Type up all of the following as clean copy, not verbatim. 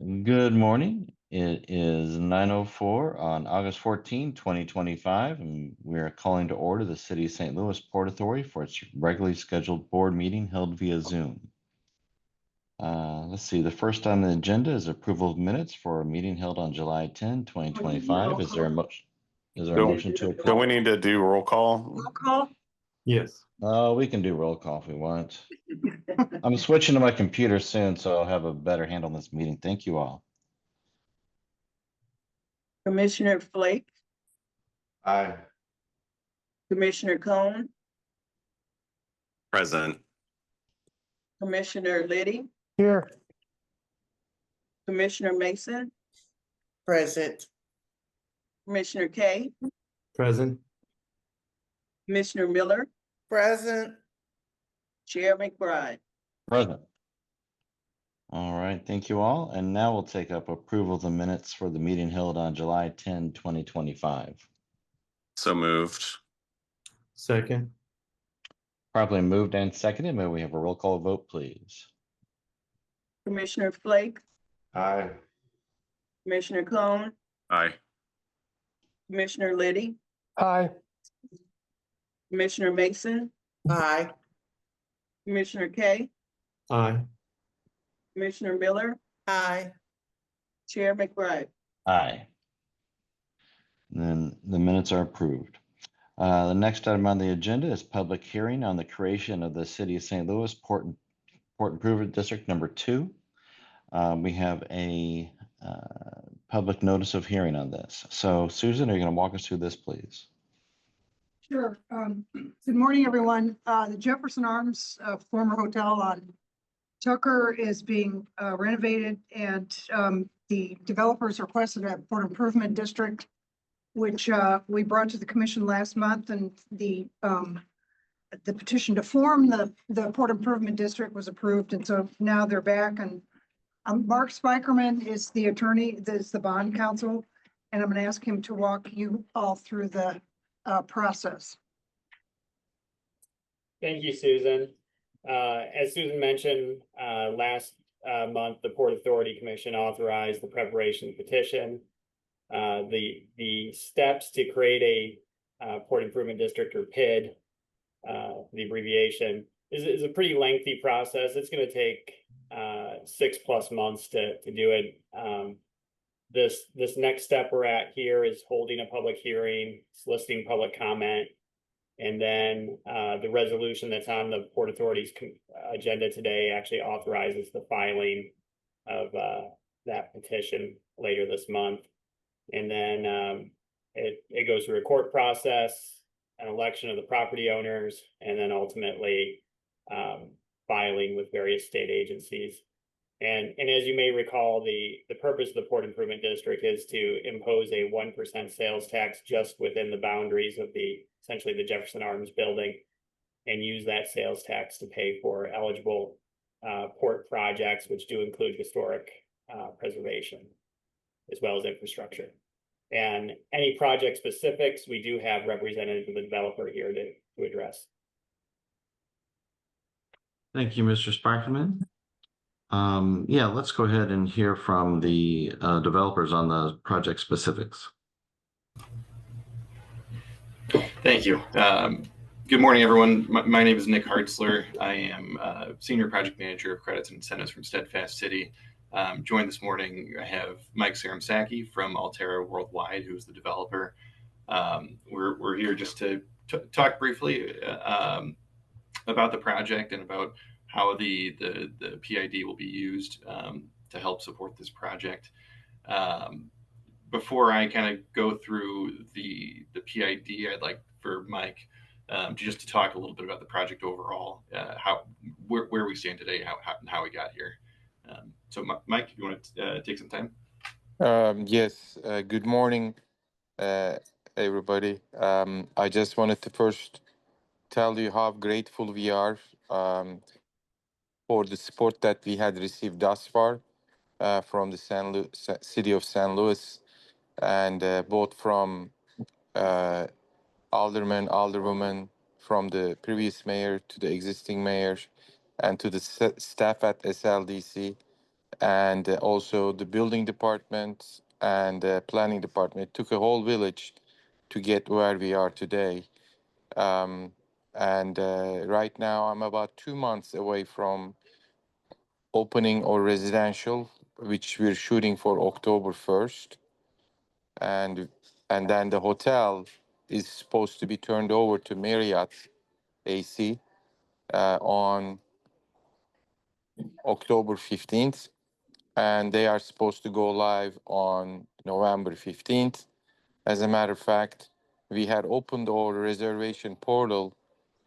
Good morning. It is 9:04 on August 14, 2025, and we are calling to order the City of St. Louis Port Authority for its regularly scheduled board meeting held via Zoom. Let's see, the first on the agenda is approval of minutes for a meeting held on July 10, 2025. Is there a motion? Is there a motion to approve? Do we need to do roll call? Roll call? Yes. We can do roll call if we want. I'm switching to my computer soon, so I'll have a better handle on this meeting. Thank you all. Commissioner Flake, Aye. Commissioner Cone, Present. Commissioner Liddy, Here. Commissioner Mason, Present. Commissioner Kay, Present. Commissioner Miller, Present. Chair McBride. Present. All right, thank you all. And now we'll take up approval of the minutes for the meeting held on July 10, 2025. So moved. Second. Properly moved and seconded. May we have a roll call vote, please? Commissioner Flake, Aye. Commissioner Cone, Aye. Commissioner Liddy, Aye. Commissioner Mason, Aye. Commissioner Kay, Aye. Commissioner Miller, Aye. Chair McBride. Aye. Then the minutes are approved. The next item on the agenda is public hearing on the creation of the City of St. Louis Port Improvement District Number 2. We have a public notice of hearing on this. So Susan, are you going to walk us through this, please? Sure. Good morning, everyone. The Jefferson Arms, former hotel on Tucker, is being renovated, and the developers requested a port improvement district, which we brought to the commission last month, and the petition to form the port improvement district was approved, and so now they're back. And Mark Spikerman is the attorney, is the bond counsel, and I'm going to ask him to walk you all through the process. Thank you, Susan. As Susan mentioned, last month, the Port Authority Commission authorized the preparation of the petition. The steps to create a Port Improvement District, or PID, the abbreviation, is a pretty lengthy process. It's going to take 6+ months to do it. This next step we're at here is holding a public hearing, soliciting public comment, and then the resolution that's on the Port Authority's agenda today actually authorizes the filing of that petition later this month. And then it goes through a court process, an election of the property owners, and then ultimately filing with various state agencies. And as you may recall, the purpose of the Port Improvement District is to impose a 1% sales tax just within the boundaries of essentially the Jefferson Arms building, and use that sales tax to pay for eligible port projects, which do include historic preservation as well as infrastructure. And any project specifics, we do have representatives of the developer here to address. Thank you, Mr. Sparkman. Yeah, let's go ahead and hear from the developers on the project specifics. Thank you. Good morning, everyone. My name is Nick Hartzler. I am Senior Project Manager of Credits and Incentives from Steadfast City. Joined this morning, I have Mike Saramsaki from Altera Worldwide, who's the developer. We're here just to talk briefly about the project and about how the PID will be used to help support this project. Before I kind of go through the PID, I'd like for Mike just to talk a little bit about the project overall, where we stand today, how we got here. So Mike, if you want to take some time. Yes, good morning, everybody. I just wanted to first tell you how grateful we are for the support that we had received thus far from the City of St. Louis, and both from aldermen, alderwomen, from the previous mayor to the existing mayor, and to the staff at SLDC. and also the building department and planning department. It took a whole village to get where we are today. And right now, I'm about 2 months away from opening our residential, which we're shooting for October 1st. And then the hotel is supposed to be turned over to Marriott AC on October 15th. And they are supposed to go live on November 15th. As a matter of fact, we had opened our reservation portal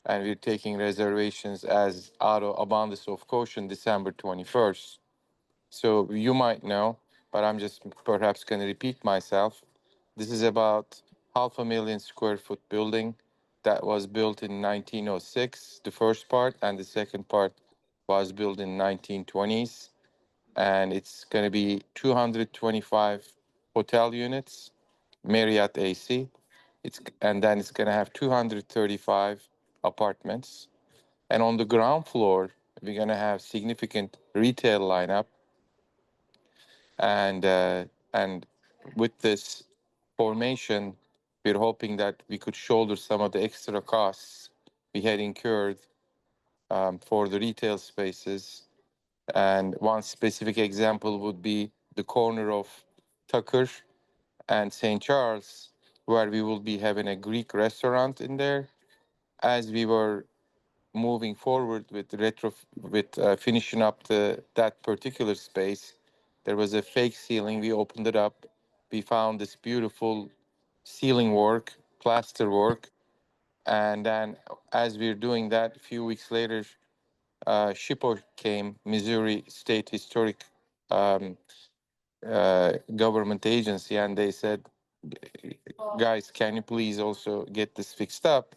and we're taking reservations as out of abundance of caution December 21st. So you might know, but I'm just perhaps going to repeat myself. This is about 500,000 square foot building that was built in 1906, the first part, and the second part was built in 1920s. And it's going to be 225 hotel units, Marriott AC. And then it's going to have 235 apartments. And on the ground floor, we're going to have significant retail lineup. And with this formation, we're hoping that we could shoulder some of the extra costs we had incurred for the retail spaces. And one specific example would be the corner of Tucker and St. Charles, where we will be having a Greek restaurant in there. As we were moving forward with finishing up that particular space, there was a fake ceiling. We opened it up. We found this beautiful ceiling work, plaster work, and then as we were doing that, a few weeks later, SHPO came, Missouri State Historic Government Agency, and they said, guys, can you please also get this fixed up?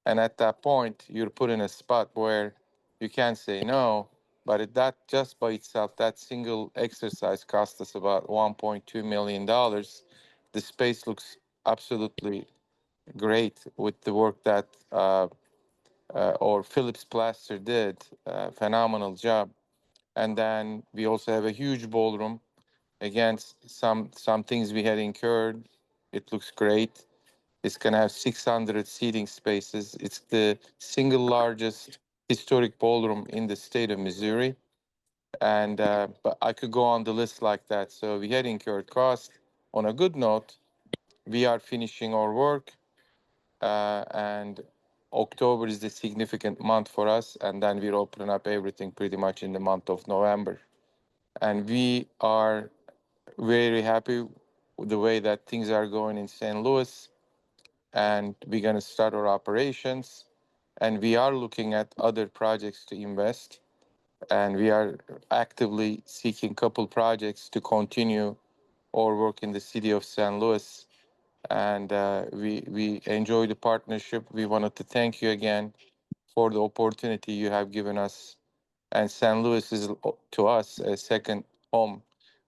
And at that point, you're put in a spot where you can't say no, but that just by itself, that single exercise cost us about $1.2 million. The space looks absolutely great with the work that or Phillips Plaster did. Phenomenal job. And then we also have a huge ballroom. Again, some things we had incurred. It looks great. It's going to have 600 seating spaces. It's the single largest historic ballroom in the state of Missouri. And but I could go on the list like that. So we had incurred costs. On a good note, we are finishing our work, and October is the significant month for us. And then we're opening up everything pretty much in the month of November. And we are very happy with the way that things are going in St. Louis. And we're going to start our operations. And we are looking at other projects to invest. And we are actively seeking a couple projects to continue our work in the city of St. Louis. And we enjoy the partnership. We wanted to thank you again for the opportunity you have given us. And St. Louis is to us a second home.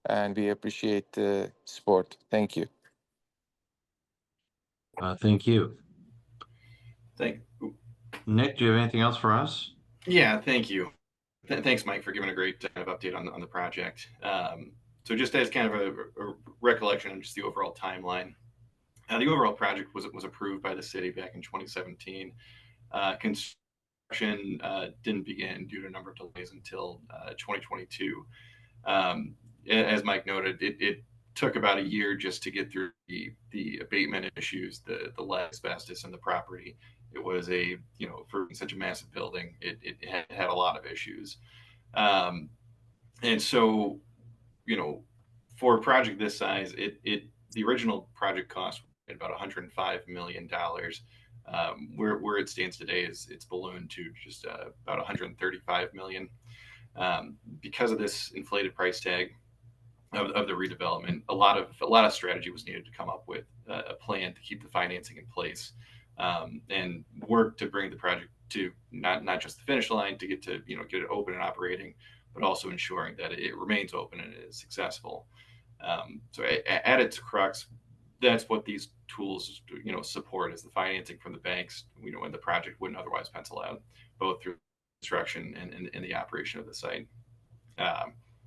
And we appreciate the support. Thank you. Thank you. Thank. Nick, do you have anything else for us? Yeah, thank you. Thanks, Mike, for giving a great update on the project. So just as kind of a recollection on just the overall timeline, the overall project was approved by the city back in 2017. Construction didn't begin due to a number of delays until 2022. As Mike noted, it took about a year just to get through the abatement issues, the lead, asbestos, and the property. It was for such a massive building, it had a lot of issues. And so, for a project this size, the original project cost was about $105 million. Where it stands today it's ballooned to just about $135 million. Because of this inflated price tag of the redevelopment, a lot of strategy was needed to come up with a plan to keep the financing in place, and work to bring the project to not just the finish line to get it open and operating, but also ensuring that it remains open and it is successful. So at its crux, that's what these tools support, is the financing from the banks, when the project wouldn't otherwise pencil out, both through construction and the operation of the site.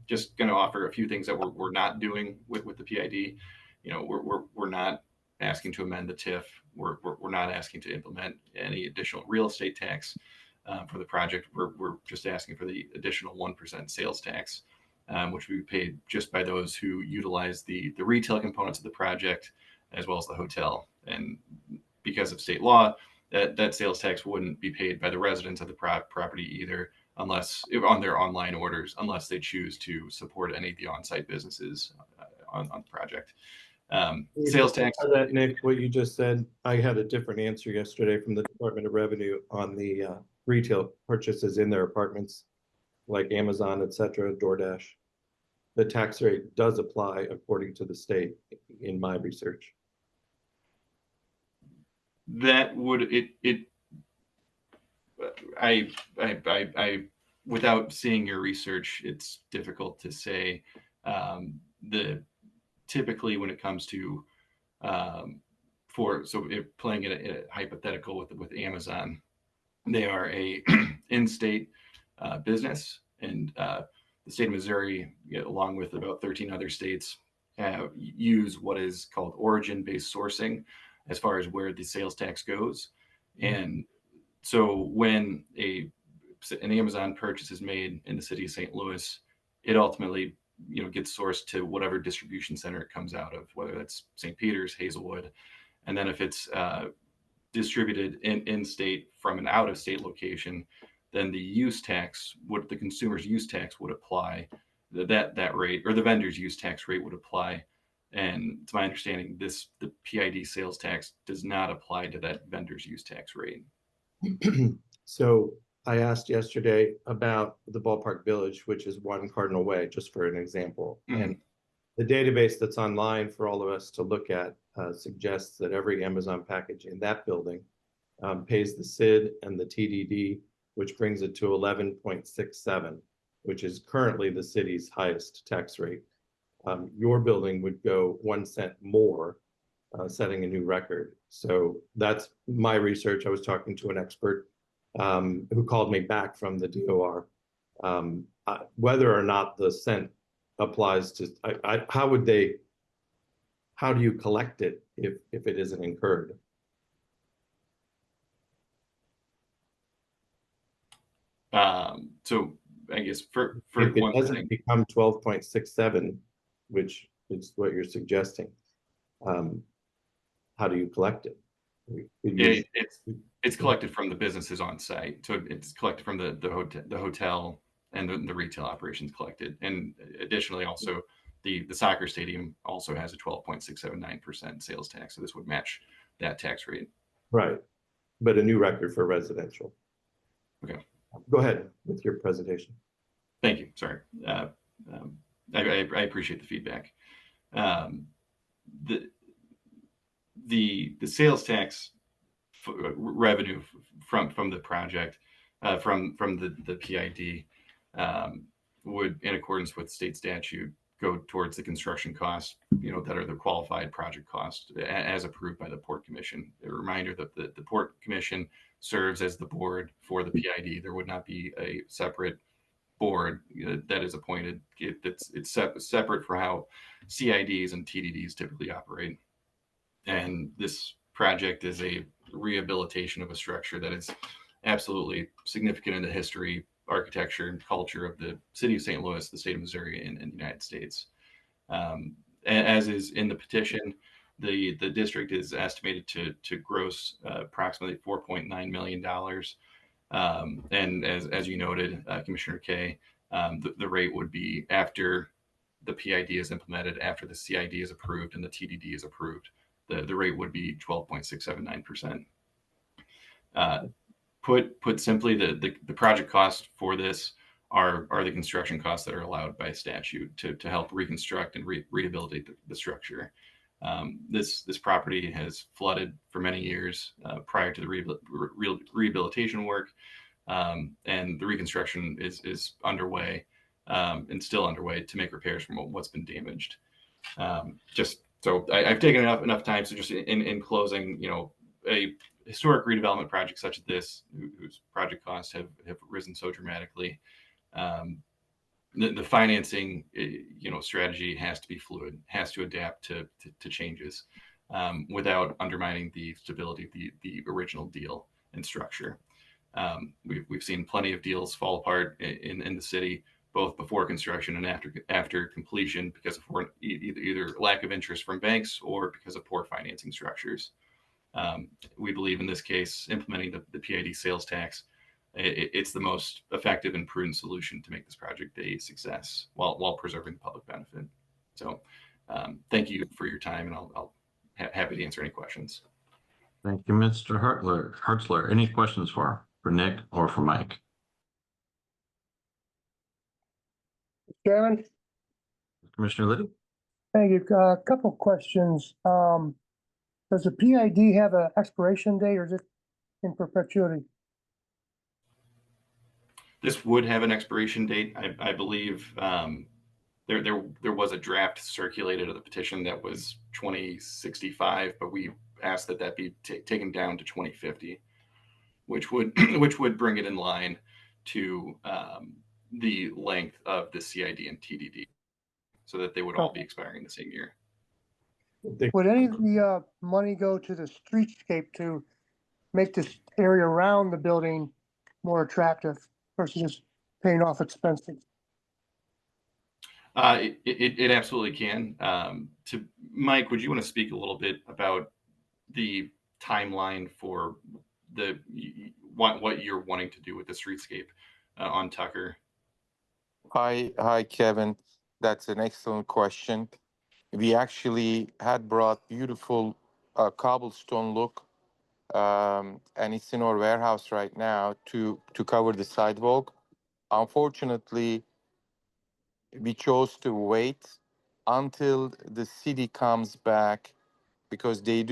just going to offer a few things that we're not doing with the PID. We're not asking to amend the TIF. We're not asking to implement any additional real estate tax for the project. We're just asking for the additional 1% sales tax, which will be paid just by those who utilize the retail components of the project as well as the hotel. And because of state law, that sales tax wouldn't be paid by the residents of the property either, unless on their online orders, unless they choose to support any of the on-site businesses on the project. Sales tax. That, Nick, what you just said, I had a different answer yesterday from the Department of Revenue on the retail purchases in their apartments, like Amazon, et cetera, DoorDash. The tax rate does apply according to the state in my research. That would I without seeing your research, it's difficult to say. Typically when it comes to playing it a hypothetical with Amazon, they are a in-state business, and the state of Missouri, along with about 13 other states, use what is called origin-based sourcing as far as where the sales tax goes. And so when an Amazon purchase is made in the city of St. Louis, it ultimately gets sourced to whatever distribution center it comes out of, whether that's St. Peter's, Hazelwood. And then if it's distributed in state from an out-of-state location, then the consumer's use tax would apply. That rate, or the vendor's use tax rate, would apply. And to my understanding, the PID sales tax does not apply to that vendor's use tax rate. So I asked yesterday about the Ballpark Village, which is One Cardinal Way, just for an example. Mm-hmm. And the database that's online for all of us to look at suggests that every Amazon package in that building pays the SID and the TDD, which brings it to 11.67, which is currently the city's highest tax rate. Your building would go 1 cent more, setting a new record. So that's my research. I was talking to an expert who called me back from the DOR. Whether or not the cent applies to, how do you collect it if it isn't incurred? So I guess for if it one doesn't thing, become 12.67, which is what you're suggesting, how do you collect it? it's collected from the businesses on site. So it's collected from the hotel and the retail operations collected. And additionally, also the soccer stadium also has a 12.679% sales tax. So this would match that tax rate. Right. But a new record for residential. Okay. Go ahead with your presentation. Thank you. Sorry. I appreciate the feedback. The sales tax revenue from the project, from the PID, would, in accordance with state statute, go towards the construction costs, that are the qualified project costs as approved by the Port Commission. A reminder that the Port Commission serves as the board for the PID. There would not be a separate board that is appointed. It's separate for how CIDs and TDDs typically operate. And this project is a rehabilitation of a structure that is absolutely significant in the history, architecture, and culture of the city of St. Louis, the state of Missouri, and the United States. As is in the petition, the district is estimated to gross approximately $4.9 million. And as you noted, Commissioner Kay, the rate would be after the PID is implemented, after the CID is approved and the TDD is approved, the rate would be 12.679%. Put simply, the project cost for this are the construction costs that are allowed by statute to help reconstruct and rehabilitate the structure. This property has flooded for many years prior to the rehabilitation work, and the reconstruction is underway and still underway to make repairs from what's been damaged. So I've taken enough time. So just in closing, a historic redevelopment project such as this, whose project costs have risen so dramatically, the financing, strategy has to be fluid, has to adapt to changes without undermining the stability of the original deal and structure. We've seen plenty of deals fall apart in the city, both before construction and after completion, because of either lack of interest from banks or because of poor financing structures. We believe in this case, implementing the PID sales tax, it's the most effective and prudent solution to make this project a success while preserving the public benefit. So thank you for your time, and I'll happy to answer any questions. Thank you, Mr. Hartzler. Any questions for Nick or for Mike? Chairman, Commissioner Liddy? thank you. A couple of questions. Does the PID have an expiration date or is it in perpetuity? This would have an expiration date. I believe there was a draft circulated of the petition that was 2065, but we asked that be taken down to 2050, which would bring it in line to the length of the CID and TDD, so that they would all be expiring the same year. Would any of the money go to the streetscape to make this area around the building more attractive versus just paying off expenses? It absolutely can. Mike, would you want to speak a little bit about the timeline for what you're wanting to do with the streetscape on Tucker? Hi, Kevin. That's an excellent question. We actually had brought beautiful cobblestone look, and it's in our warehouse right now to cover the sidewalk. Unfortunately, we chose to wait until the city comes back because they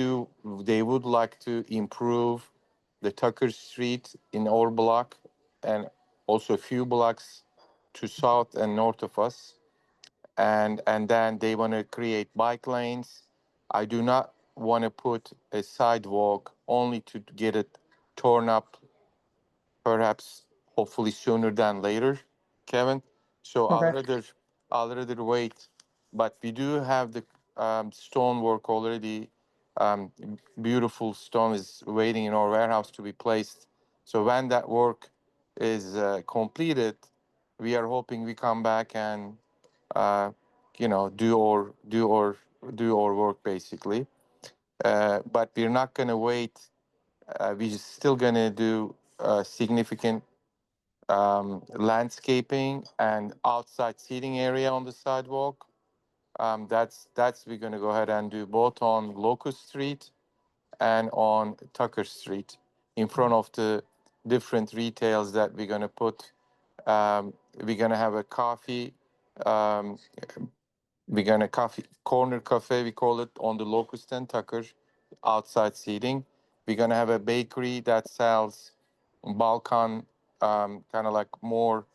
would like to improve the Tucker Street in our block and also a few blocks to south and north of us. And then they want to create bike lanes. I do not want to put a sidewalk only to get it torn up, perhaps hopefully sooner than later, Kevin. So Okay. I'll rather wait. But we do have the stonework already. Beautiful stone is waiting in our warehouse to be placed. So when that work is completed, we are hoping we come back and do our work basically. But we're not going to wait. We're still going to do significant landscaping and outside seating area on the sidewalk. That's we're going to go ahead and do both on Locust Street and on Tucker Street in front of the different retails that we're going to put. We're going to have a coffee. We're going to corner cafe, we call it, on the Locust and Tucker, outside seating. We're going to have a bakery that sells Balkan, kind of like more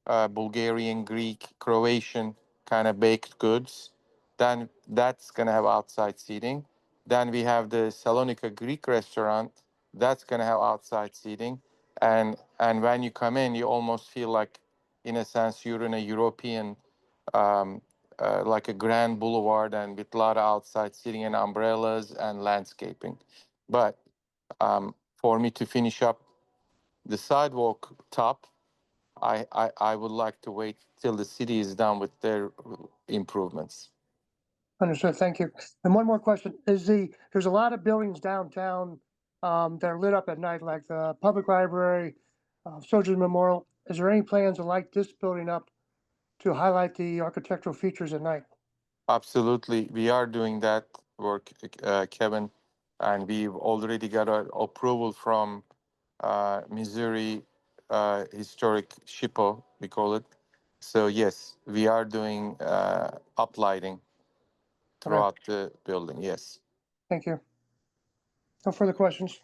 Bulgarian, Greek, Croatian kind of baked goods. Then that's going to have outside seating. Then we have the Salonika Greek restaurant. That's going to have outside seating. And when you come in, you almost feel like, in a sense, you're in a European, like a grand boulevard, and with a lot of outside seating and umbrellas and landscaping. But for me to finish up the sidewalk top, I would like to wait till the city is done with their improvements. Understood. Thank you. And one more question. There's a lot of buildings downtown that are lit up at night, like the public library, Soldiers Memorial. Is there any plans to light this building up to highlight the architectural features at night? Absolutely. We are doing that work, Kevin, and we've already got our approval from Missouri Historic SHPO, we call it. So yes, we are doing uplighting throughout the building, yes. Thank you. No further questions.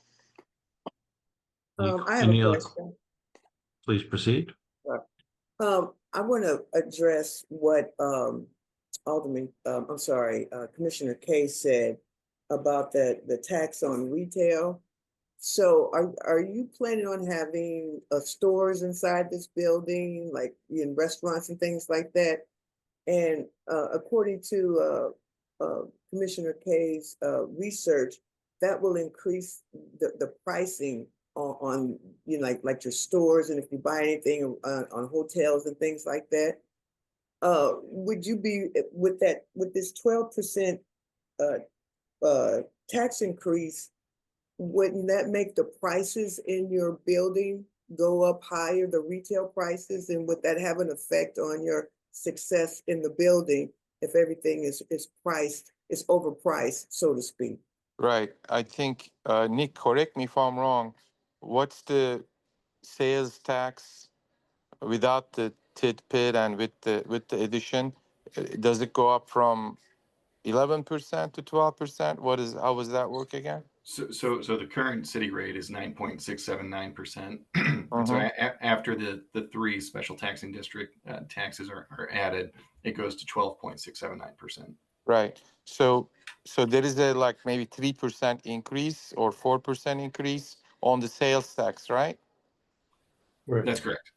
I have Any a other- question. Please proceed. I want to address what Commissioner Kay said about the tax on retail. So are you planning on having stores inside this building, like in restaurants and things like that? And according to Commissioner Kay's research, that will increase the pricing on you know like your stores, and if you buy anything on hotels and things like that. Would you be with this 12% tax increase? Wouldn't that make the prices in your building go up higher, the retail prices, and would that have an effect on your success in the building if everything is priced, is overpriced, so to speak? Right. I think, Nick, correct me if I'm wrong. What's the sales tax without the tidbit and with the addition? Does it go up from 11% to 12%? How does that work again? So the current city rate is 9.679%. And so after the three special taxing district taxes are added, it goes to 12.679%. Right. So there is a like maybe 3% increase or 4% increase on the sales tax, right? That's correct.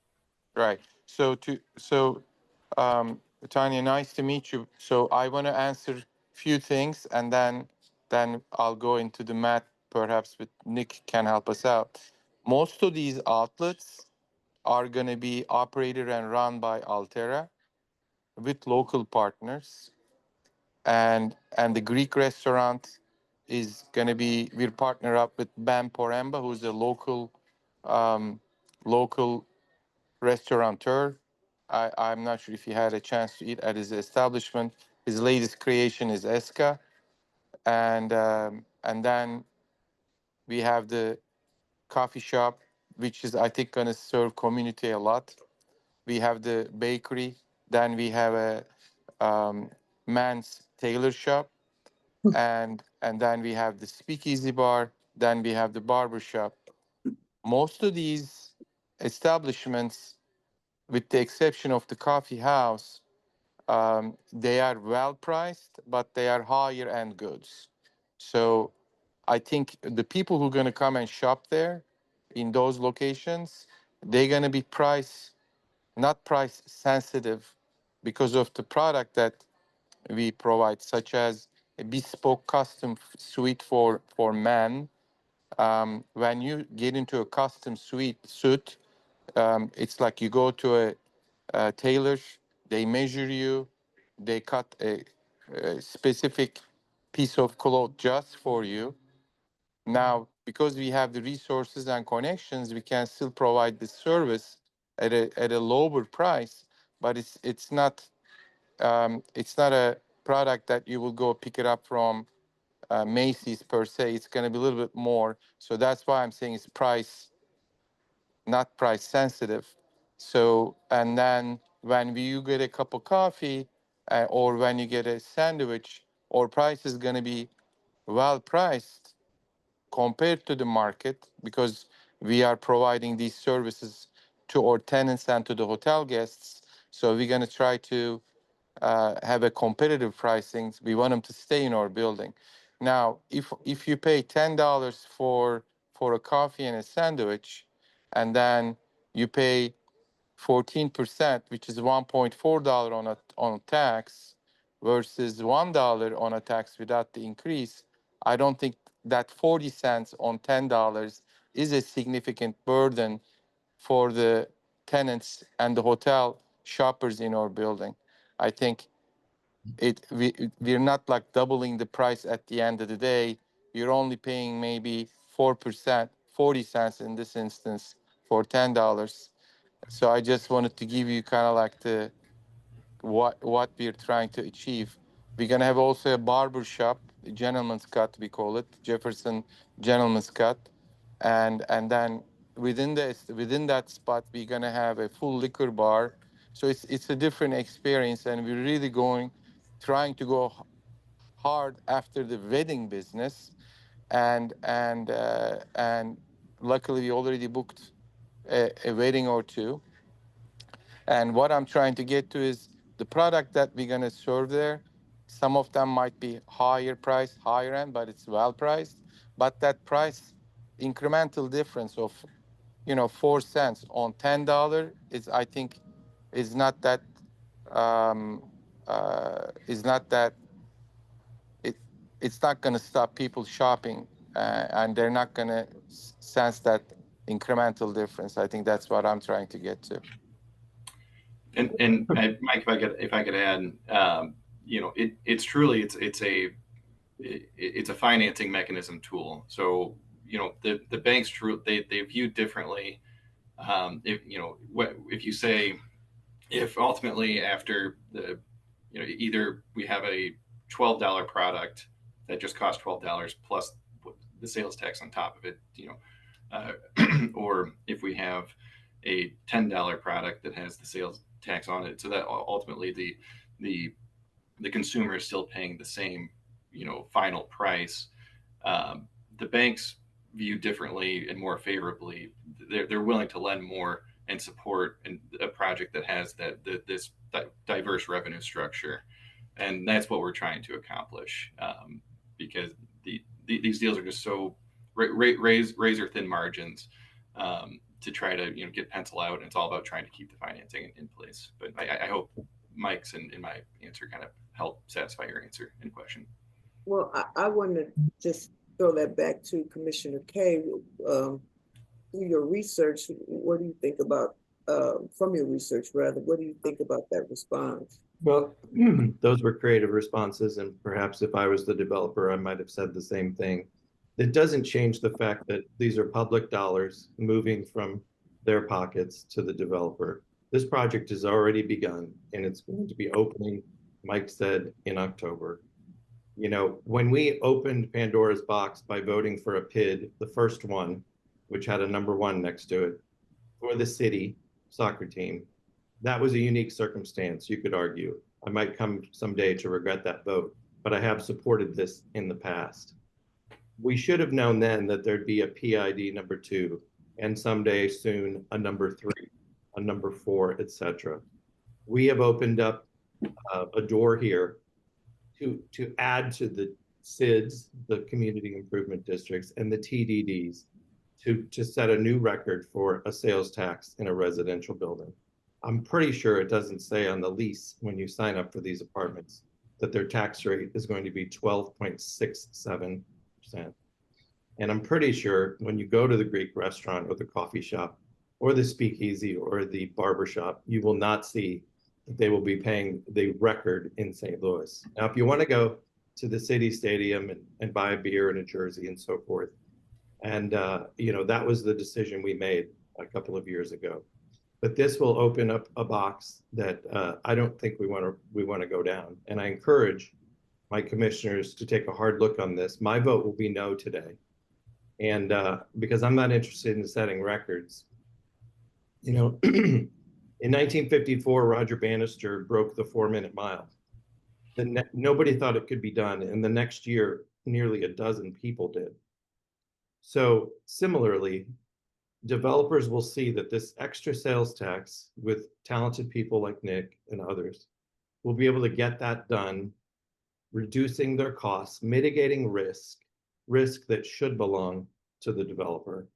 Right. Tanya, nice to meet you. So I want to answer a few things, and then I'll go into the math. Perhaps with Nick can help us out. Most of these outlets are going to be operated and run by Altera with local partners, and the Greek restaurant is going to be, we're partner up with Bam Poremba, who's a local restaurateur. I'm not sure if you had a chance to eat at his establishment. His latest creation is Esca, and then we have the coffee shop, which is I think going to serve community a lot. We have the bakery. Then we have a man's tailor shop, and then we have the speakeasy bar. Then we have the barber shop. Most of these establishments, with the exception of the coffee house, they are well priced, but they are higher end goods. So I think the people who are going to come and shop there in those locations, they're going to be not price sensitive because of the product that we provide, such as a bespoke custom suite for men. When you get into a custom suit, it's like you go to a tailor, they measure you, they cut a specific piece of cloth just for you. Now, because we have the resources and connections, we can still provide this service at a lower price, but it's not a product that you will go pick it up from Macy's per se. It's going to be a little bit more. So that's why I'm saying it's not price sensitive. So, and then when you get a cup of coffee or when you get a sandwich, our price is going to be well priced compared to the market because we are providing these services to our tenants and to the hotel guests. So we're going to try to have a competitive pricing. We want them to stay in our building. Now, if you pay $10 for a coffee and a sandwich, and then you pay 14%, which is $1.4 on a tax, versus $1 on a tax without the increase, I don't think that 40 cents on $10 is a significant burden for the tenants and the hotel shoppers in our building. I think we're not like doubling the price at the end of the day. You're only paying maybe 4%, 40 cents in this instance for $10. So I just wanted to give you kind of like what we're trying to achieve. We're gonna have also a barber shop, a gentleman's cut, we call it, Jefferson Gentleman's Cut, and then within that spot we're gonna have a full liquor bar. So it's a different experience, and we're really trying to go hard after the wedding business, and luckily we already booked a wedding or two. And what I'm trying to get to is the product that we're going to serve there. Some of them might be higher priced, higher end, but it's well priced. But that price incremental difference of, 4 cents on $10 is, I think, is not that, is not that, it's not going to stop people shopping, and they're not going to sense that incremental difference. I think that's what I'm trying to get to. And Mike, if I could add, it's truly it's a financing mechanism tool. So the banks they view differently. If you say, if ultimately after either we have a $12 product that just costs $12 plus the sales tax on top of it, or if we have a $10 product that has the sales tax on it, so that ultimately the consumer is still paying the same final price. The banks view differently and more favorably. They're willing to lend more and support a project that has this diverse revenue structure, and that's what we're trying to accomplish. Because these deals are just so razor thin margins to try to get pencil out, and it's all about trying to keep the financing in place. But I hope Mike's and my answer kind of help satisfy your answer and question. Well, I want to just throw that back to Commissioner Kay. Through your research, what do you think about, from your research rather, what do you think about that response? Well, those were creative responses, and perhaps if I was the developer, I might have said the same thing. It doesn't change the fact that these are public dollars moving from their pockets to the developer. This project has already begun, and it's going to be opening, Mike said, in October. When we opened Pandora's box by voting for a PID, the first one, which had a number 1 next to it, for the city soccer team, that was a unique circumstance, you could argue. I might come someday to regret that vote, but I have supported this in the past. We should have known then that there'd be a PID number 2, and someday soon a number 3, a number 4, etc. We have opened up a door here to add to the SIDs, the community improvement districts, and the TDDs to set a new record for a sales tax in a residential building. I'm pretty sure it doesn't say on the lease when you sign up for these apartments that their tax rate is going to be 12.67%. And I'm pretty sure when you go to the Greek restaurant or the coffee shop or the speakeasy or the barber shop, you will not see that they will be paying the record in St. Louis. Now, if you want to go to the city stadium and buy a beer and a jersey and so forth, and that was the decision we made a couple of years ago. But this will open up a box that I don't think we want to go down. And I encourage my commissioners to take a hard look on this. My vote will be no today. And because I'm not interested in setting records. In 1954, Roger Bannister broke the 4-minute mile. Nobody thought it could be done. And the next year, nearly a dozen people did. So similarly, developers will see that this extra sales tax with talented people like Nick and others will be able to get that done, reducing their costs, mitigating risk that should belong to the developer.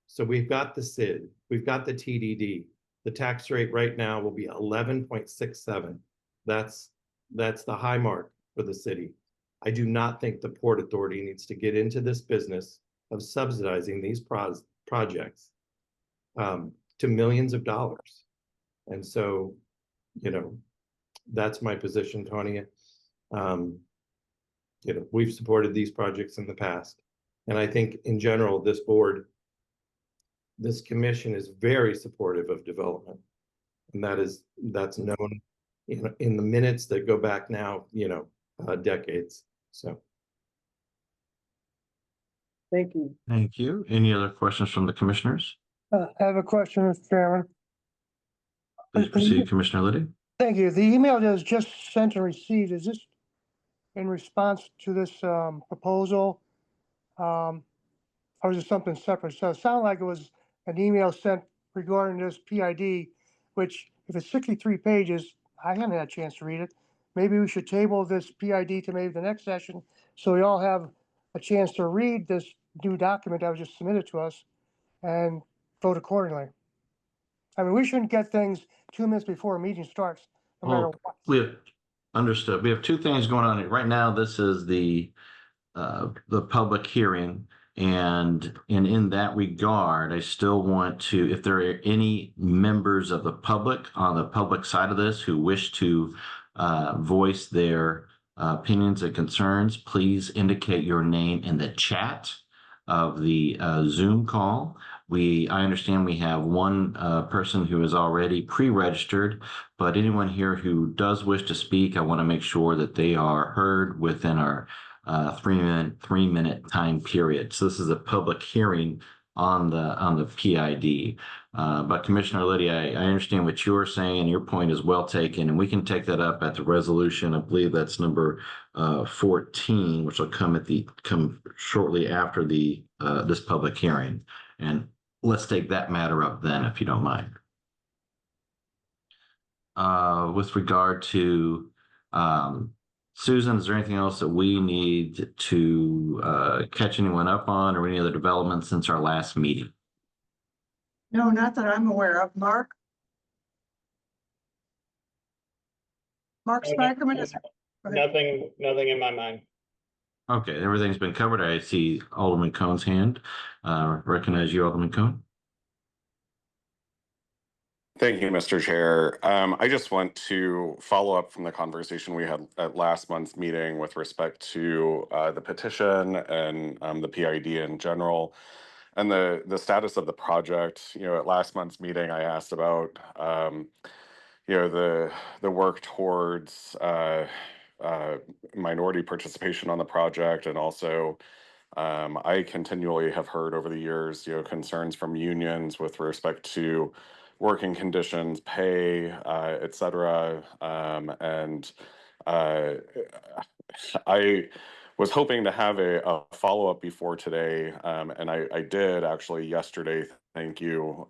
So we've got the SID, we've got the TDD. The tax rate right now will be 11.67. That's the high mark for the city. I do not think the Port Authority needs to get into this business of subsidizing these projects to millions of dollars. And so, that's my position, Tonya. We've supported these projects in the past. And I think in general, this board, this commission is very supportive of development. And that's known in the minutes that go back now, decades. So. Thank you. Thank you. Any other questions from the commissioners? I have a question, Mr. Chairman. Please proceed, Commissioner Liddy. Thank you. The email that was just sent and received, is this in response to this proposal? Or is it something separate? So it sounded like it was an email sent regarding this PID, which if it's 63 pages, I haven't had a chance to read it. Maybe we should table this PID to maybe the next session so we all have a chance to read this new document that was just submitted to us and vote accordingly. I mean, we shouldn't get things 2 minutes before a meeting starts, no matter Well, what. we have understood. We have two things going on here. Right now, this is the public hearing. And in that regard, I still want to, if there are any members of the public on the public side of this who wish to voice their opinions and concerns, please indicate your name in the chat of the Zoom call. I understand we have one person who is already pre-registered, but anyone here who does wish to speak, I want to make sure that they are heard within our 3-minute time period. So this is a public hearing on the PID. But Commissioner Liddy, I understand what you're saying, and your point is well taken, and we can take that up at the resolution. I believe that's number 14, which will come shortly after the this public hearing. And let's take that matter up then, if you don't mind. With regard to Susan, is there anything else that we need to catch anyone up on, or any other developments since our last meeting? No, not that I'm aware of. Mark? Mark Spikerman is. Nothing in my mind. Okay, everything's been covered. I see Alderman Cohn's hand. Recognize you, Alderman Cohn. Thank you, Mr. Chair. I just want to follow up from the conversation we had at last month's meeting with respect to the petition and the PID in general and the status of the project. At last month's meeting, I asked about the work towards minority participation on the project, and also I continually have heard over the years concerns from unions with respect to working conditions, pay, et cetera. And I was hoping to have a follow-up before today, and I did actually yesterday. Thank you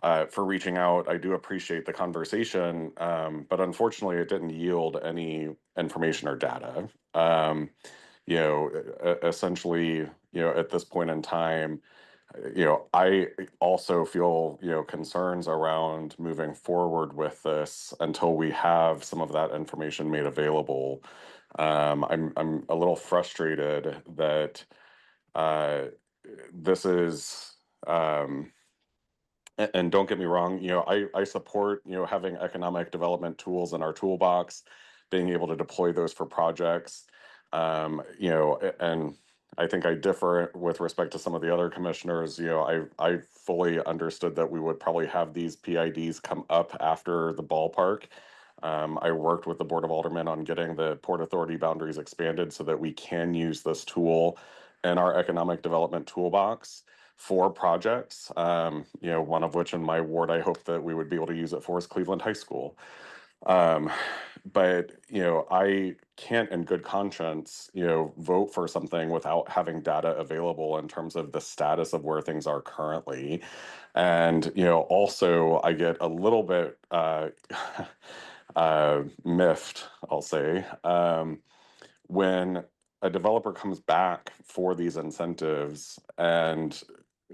for reaching out. I do appreciate the conversation, but unfortunately it didn't yield any information or data. Essentially, at this point in time, I also feel, concerns around moving forward with this until we have some of that information made available. I'm a little frustrated that this is, and don't get me wrong, I support, having economic development tools in our toolbox, being able to deploy those for projects, and I think I differ with respect to some of the other commissioners. I fully understood that we would probably have these PIDs come up after the ballpark. I worked with the Board of Aldermen on getting the Port Authority boundaries expanded so that we can use this tool in our economic development toolbox for projects. One of which in my ward, I hope that we would be able to use it for is Cleveland High School. But I can't in good conscience vote for something without having data available in terms of the status of where things are currently. And also I get a little bit miffed, I'll say, when a developer comes back for these incentives, and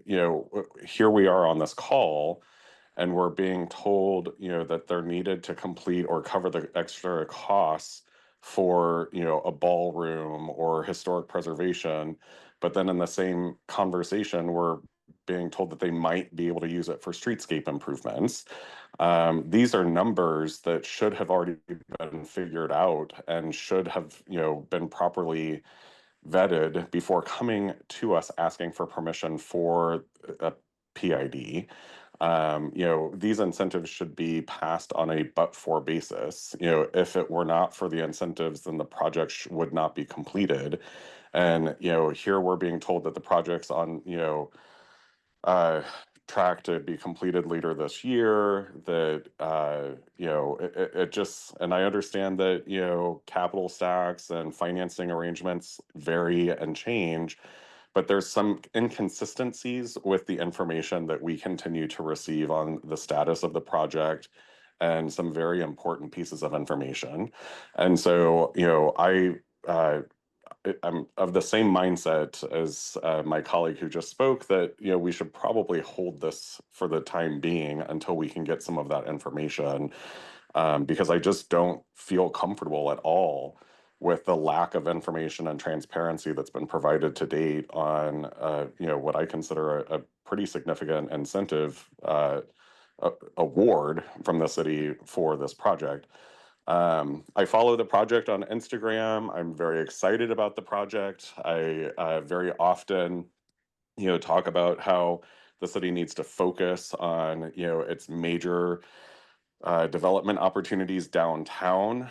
here we are on this call, and we're being told, that they're needed to complete or cover the extra costs for, a ballroom or historic preservation. But then in the same conversation, we're being told that they might be able to use it for streetscape improvements. These are numbers that should have already been figured out and should have, been properly vetted before coming to us asking for permission for a PID. These incentives should be passed on a but-for basis. If it were not for the incentives, then the project would not be completed. And, here we're being told that the project's on, track to be completed later this year, that, it just, and I understand that, capital stacks and financing arrangements vary and change, but there's some inconsistencies with the information that we continue to receive on the status of the project and some very important pieces of information. And so, I'm of the same mindset as my colleague who just spoke, that we should probably hold this for the time being until we can get some of that information, because I just don't feel comfortable at all with the lack of information and transparency that's been provided to date on what I consider a pretty significant incentive award from the city for this project. I follow the project on Instagram. I'm very excited about the project. I very often, talk about how the city needs to focus on, its major development opportunities downtown.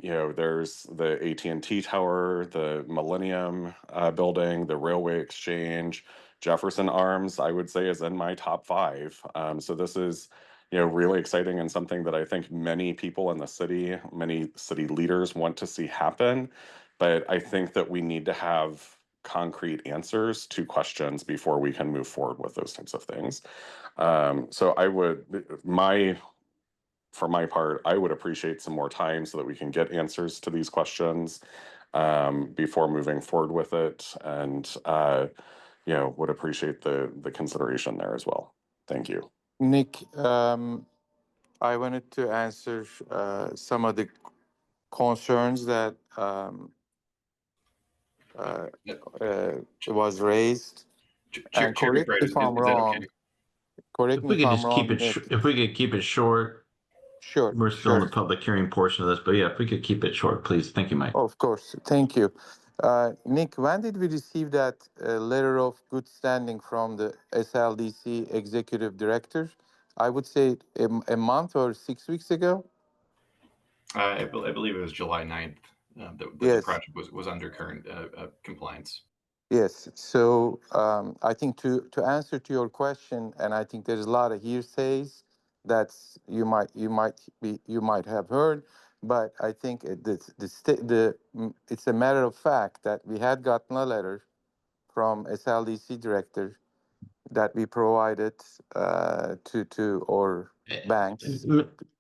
There's the AT&T Tower, the Millennium Building, the Railway Exchange, Jefferson Arms, I would say, is in my top 5. So this is really exciting and something that I think many people in the city, many city leaders want to see happen. But I think that we need to have concrete answers to questions before we can move forward with those types of things. So for my part, I would appreciate some more time so that we can get answers to these questions before moving forward with it, and would appreciate the consideration there as well. Thank you. Nick, I wanted to answer some of the concerns that was raised. And correct me if I'm wrong. Correct me if I'm wrong. If we could keep it short. Sure. We're still in the public hearing portion of this, but yeah, if we could keep it short, please. Thank you, Mike. Of course. Thank you. Nick, when did we receive that letter of good standing from the SLDC executive director? I would say a month or 6 weeks ago. I believe it was July 9th that Yes. the project was under current compliance. Yes. So I think to answer to your question, and I think there's a lot of hearsays that you might have heard, but I think it's a matter of fact that we had gotten a letter from SLDC director that we provided to our banks.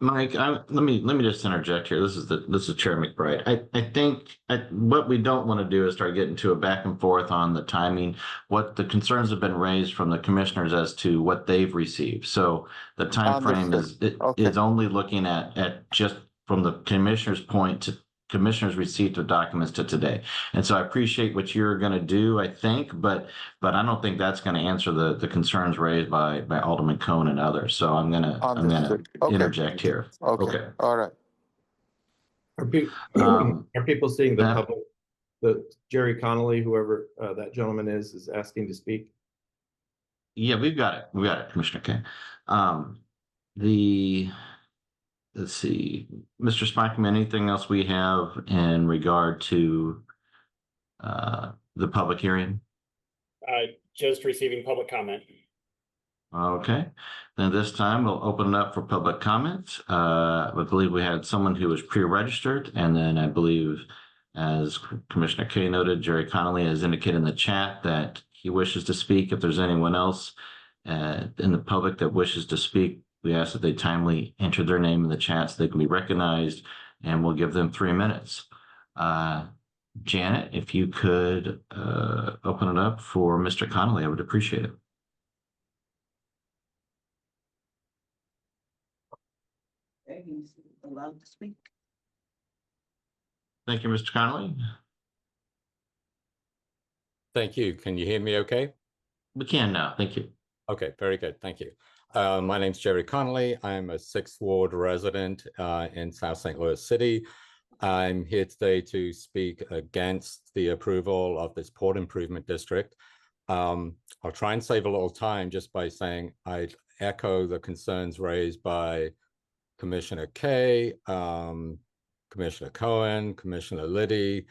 Mike, let me just interject here. This is Chair McBride. I think what we don't want to do is start getting to a back and forth on the timing. What the concerns have been raised from the commissioners as to what they've received. So the time frame is only looking at just from the commissioner's point to commissioner's receipt of documents to today. And so I appreciate what you're going to do, I think, but I don't think that's going to answer the concerns raised by Alderman Cohn and others. So I'm going to interject here. Okay. All right. Are people seeing the Jerry Connolly, whoever that gentleman is asking to speak? Yeah, we've got it, Commissioner Kay. Let's see, Mr. Spikeman, anything else we have in regard to the public hearing? Just receiving public comment. Okay, then this time we'll open it up for public comments. I believe we had someone who was pre-registered, and then I believe, as Commissioner Kay noted, Jerry Connolly has indicated in the chat that he wishes to speak. If there's anyone else in the public that wishes to speak, we ask that they timely enter their name in the chat so they can be recognized, and we'll give them 3 minutes. Janet, if you could open it up for Mr. Connolly, I would appreciate it. He's allowed to speak. Thank you, Mr. Connolly. Thank you. Can you hear me okay? We can now. Thank you. Okay, very good. Thank you. My name's Jerry Connolly. I'm a 6th Ward resident in South St. Louis City. I'm here today to speak against the approval of this Port Improvement District. I'll try and save a little time just by saying I echo the concerns raised by Commissioner Kay, Commissioner Cohen, Commissioner Liddy.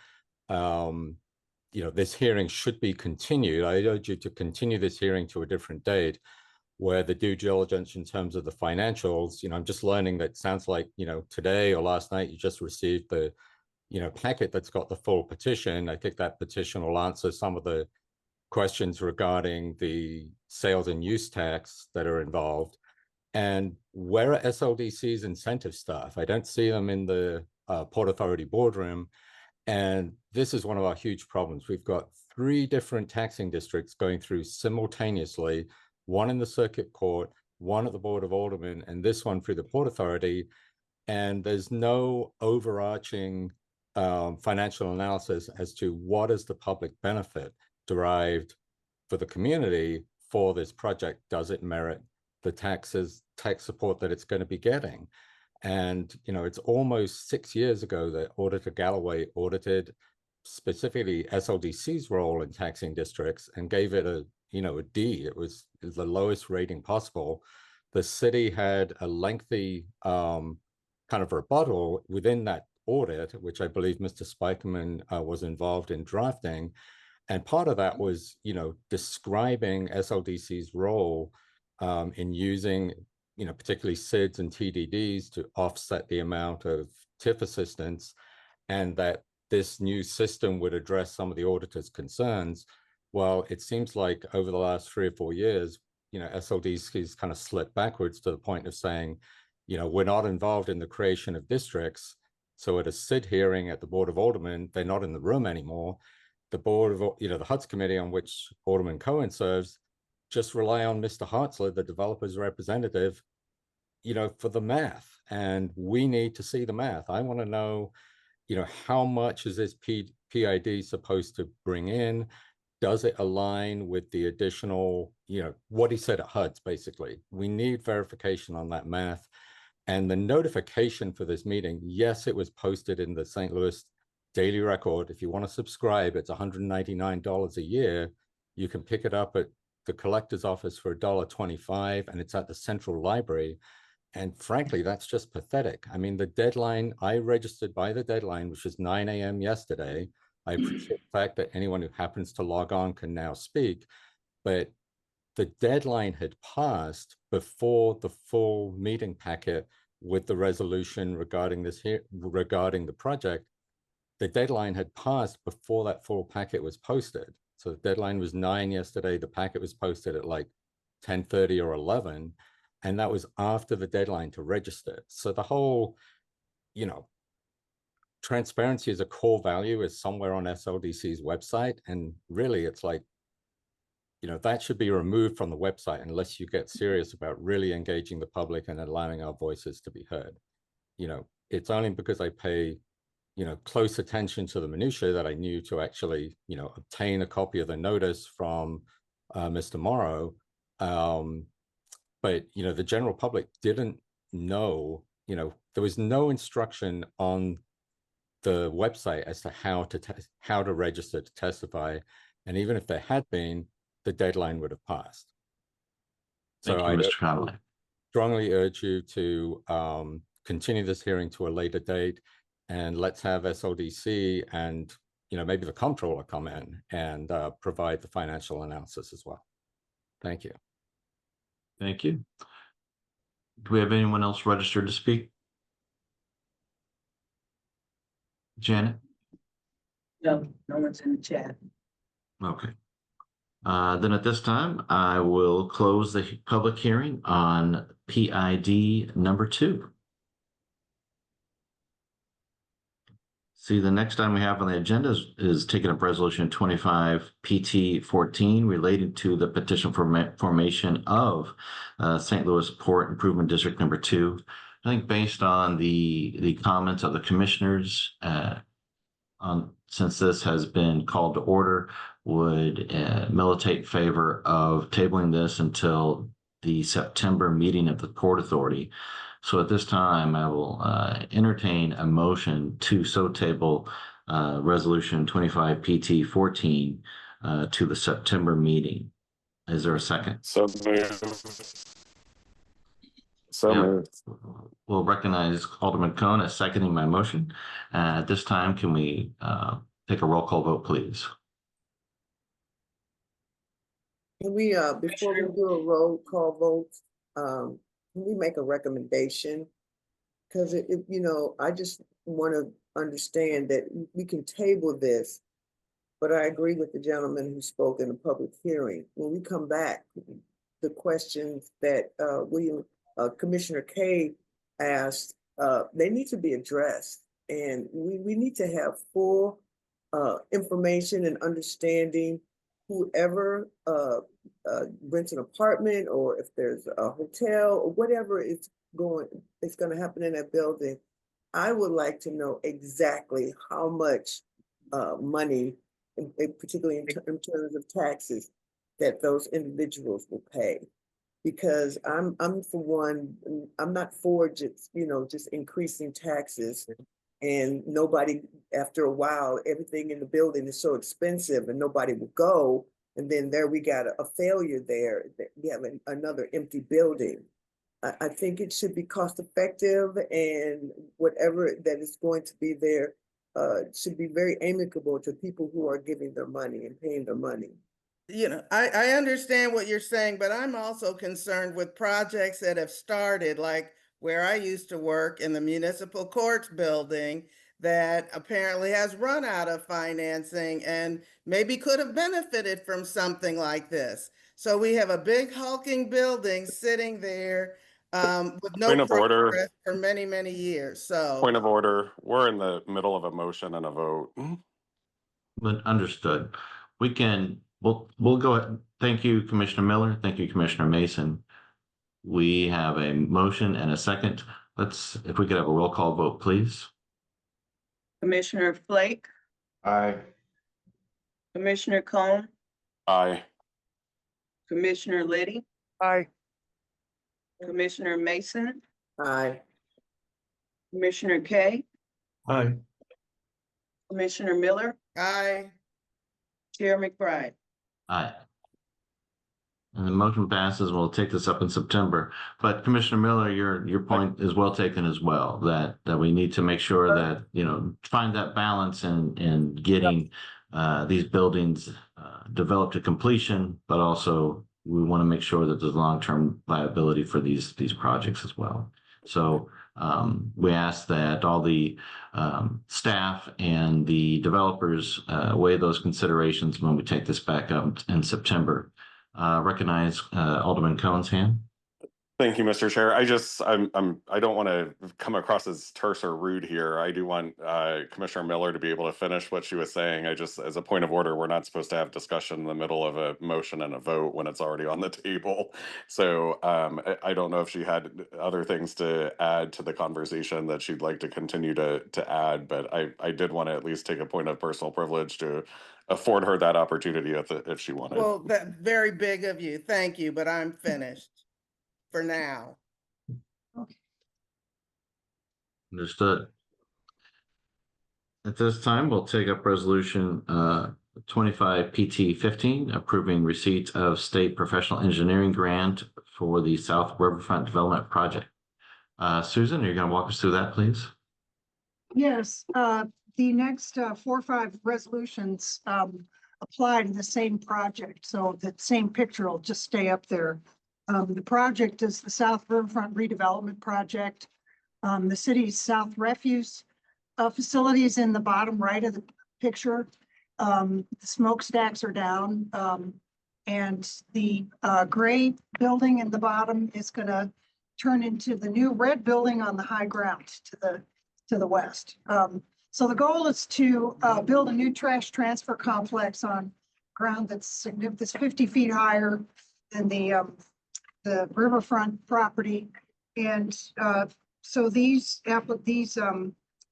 This hearing should be continued. I urge you to continue this hearing to a different date, where the due diligence in terms of the financials, I'm just learning that sounds like, today or last night, you just received the, packet that's got the full petition. I think that petition will answer some of the questions regarding the sales and use tax that are involved. And where are SLDC's incentive staff? I don't see them in the Port Authority boardroom. And this is one of our huge problems. We've got 3 different taxing districts going through simultaneously, one in the circuit court, one at the Board of Aldermen, and this one through the Port Authority. And there's no overarching financial analysis as to what is the public benefit derived for the community for this project. Does it merit the tax support that it's going to be getting? And, you know, it's almost 6 years ago that Auditor Galloway audited specifically SLDC's role in taxing districts and gave it a D. It was the lowest rating possible. The city had a lengthy kind of rebuttal within that audit, which I believe Mr. Spikeman was involved in drafting. And part of that was, describing SLDC's role in using, particularly SIDS and TDDs to offset the amount of TIF assistance, and that this new system would address some of the auditor's concerns. Well, it seems like over the last 3 or 4 years, SLDC's kind of slipped backwards to the point of saying, we're not involved in the creation of districts. So at a SID hearing at the Board of Aldermen, they're not in the room anymore. The Board of, the HUD's committee on which Alderman Cohen serves, just rely on Mr. Hartzler, the developer's representative, for the math. And we need to see the math. I want to know, how much is this PID supposed to bring in? Does it align with the additional, what he said at HUD's, basically? We need verification on that math. And the notification for this meeting, yes, it was posted in the St. Louis Daily Record. If you want to subscribe, it's $199 a year. You can pick it up at the collector's office for $1.25, and it's at the Central Library. And frankly, that's just pathetic. I mean, the deadline, I registered by the deadline, which is 9 a.m. yesterday. I appreciate the fact that anyone who happens to log on can now speak, but the deadline had passed before the full meeting packet with the resolution regarding regarding the project. The deadline had passed before that full packet was posted. So the deadline was 9 yesterday. The packet was posted at like 10:30 or 11. And that was after the deadline to register. So the whole, transparency as a core value is somewhere on SLDC's website. And really, it's like, that should be removed from the website unless you get serious about really engaging the public and allowing our voices to be heard. It's only because I pay, close attention to the minutiae that I knew to actually, obtain a copy of the notice from Mr. Morrow. But, the general public didn't know, there was no instruction on the website as to how to register to testify. And even if there had been, the deadline would have passed. Thank you, Mr. Connolly. Strongly urge you to continue this hearing to a later date, and let's have SLDC and maybe the comptroller come in and provide the financial analysis as well. Thank you. Thank you. Do we have anyone else registered to speak? Janet? No, no one's in the chat. Okay. Then at this time, I will close the public hearing on PID number 2. See, the next item we have on the agenda is taking up resolution 25 PT 14 related to the petition for formation of St. Louis Port Improvement District number 2. I think based on the comments of the commissioners, since this has been called to order, would militate favor of tabling this until the September meeting of the Port Authority. So at this time, I will entertain a motion to so table resolution 25 PT 14 to the September meeting. Is there a second? So moved. So moved. We'll recognize Alderman Cohen as seconding my motion. At this time, can we take a roll call vote, please? Can we, before we do a roll call vote, can we make a recommendation? Because I just want to understand that we can table this, but I agree with the gentleman who spoke in the public hearing. When we come back, the questions that Commissioner Kay asked, they need to be addressed. And we need to have full information and understanding. Whoever rents an apartment, or if there's a hotel or whatever is going to happen in that building, I would like to know exactly how much money, particularly in terms of taxes, that those individuals will pay. Because I'm for one, I'm not for just, just increasing taxes, and nobody, after a while, everything in the building is so expensive and nobody will go. And then there we got a failure there. We have another empty building. I think it should be cost effective, and whatever that is going to be there should be very amicable to people who are giving their money and paying their money. I understand what you're saying, but I'm also concerned with projects that have started, like where I used to work in the municipal courts building, that apparently has run out of financing and maybe could have benefited from something like this. So we have a big hulking building sitting there with no Point of order. progress for many, many years. So Point of order. We're in the middle of a motion and a vote. But understood. We'll go ahead. Thank you, Commissioner Miller. Thank you, Commissioner Mason. We have a motion and a second. If we could have a roll call vote, please. Commissioner Flake, Aye. Commissioner Cone, Aye. Commissioner Liddy, Aye. Commissioner Mason, Aye. Commissioner Kay, Aye. Commissioner Miller, I Chair McBride. Aye. And the motion passes. We'll take this up in September. But Commissioner Miller, your point is well taken as well, that we need to make sure that, find that balance in getting these buildings developed to completion, but also we want to make sure that there's long-term viability for these projects as well. So we ask that all the staff and the developers weigh those considerations when we take this back up in September. Recognize Alderman Cohen's hand. Thank you, Mr. Chair. I don't want to come across as terse or rude here. I do want Commissioner Miller to be able to finish what she was saying. As a point of order, we're not supposed to have discussion in the middle of a motion and a vote when it's already on the table. So I don't know if she had other things to add to the conversation that she'd like to continue to add, but I did want to at least take a point of personal privilege to afford her that opportunity if she wanted. well, that's very big of you. Thank you, but I'm finished for now. Understood. At this time, we'll take up resolution 25 PT 15, approving receipt of state professional engineering grant for the South Riverfront Development Project. Susan, are you going to walk us through that, please? Yes, the next 4 or 5 resolutions apply to the same project, so the same picture will just stay up there. The project is the South Riverfront Redevelopment Project. The city's South Refuse facility is in the bottom right of the picture. The smokestacks are down, and the gray building in the bottom is going to turn into the new red building on the high ground to the west. So the goal is to build a new trash transfer complex on ground that's 50 feet higher than the riverfront property. And so these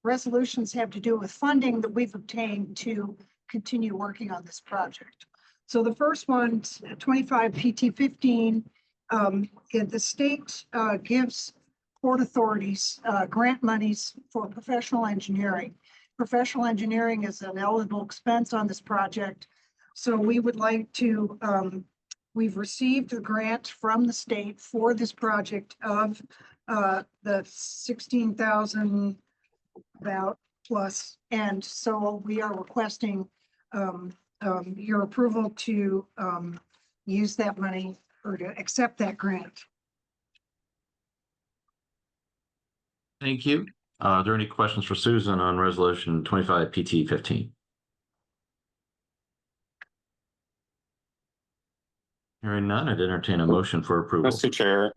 resolutions have to do with funding that we've obtained to continue working on this project. So the first one, 25 PT 15, the state gives port authorities grant monies for professional engineering. Professional engineering is an eligible expense on this project. So we would like to, we've received a grant from the state for this project of the 16,000 about plus. And so we are requesting your approval to use that money or to accept that grant. Thank you. Are there any questions for Susan on resolution 25 PT 15? Hearing none, I'd entertain a motion for approval. Mr. Chair.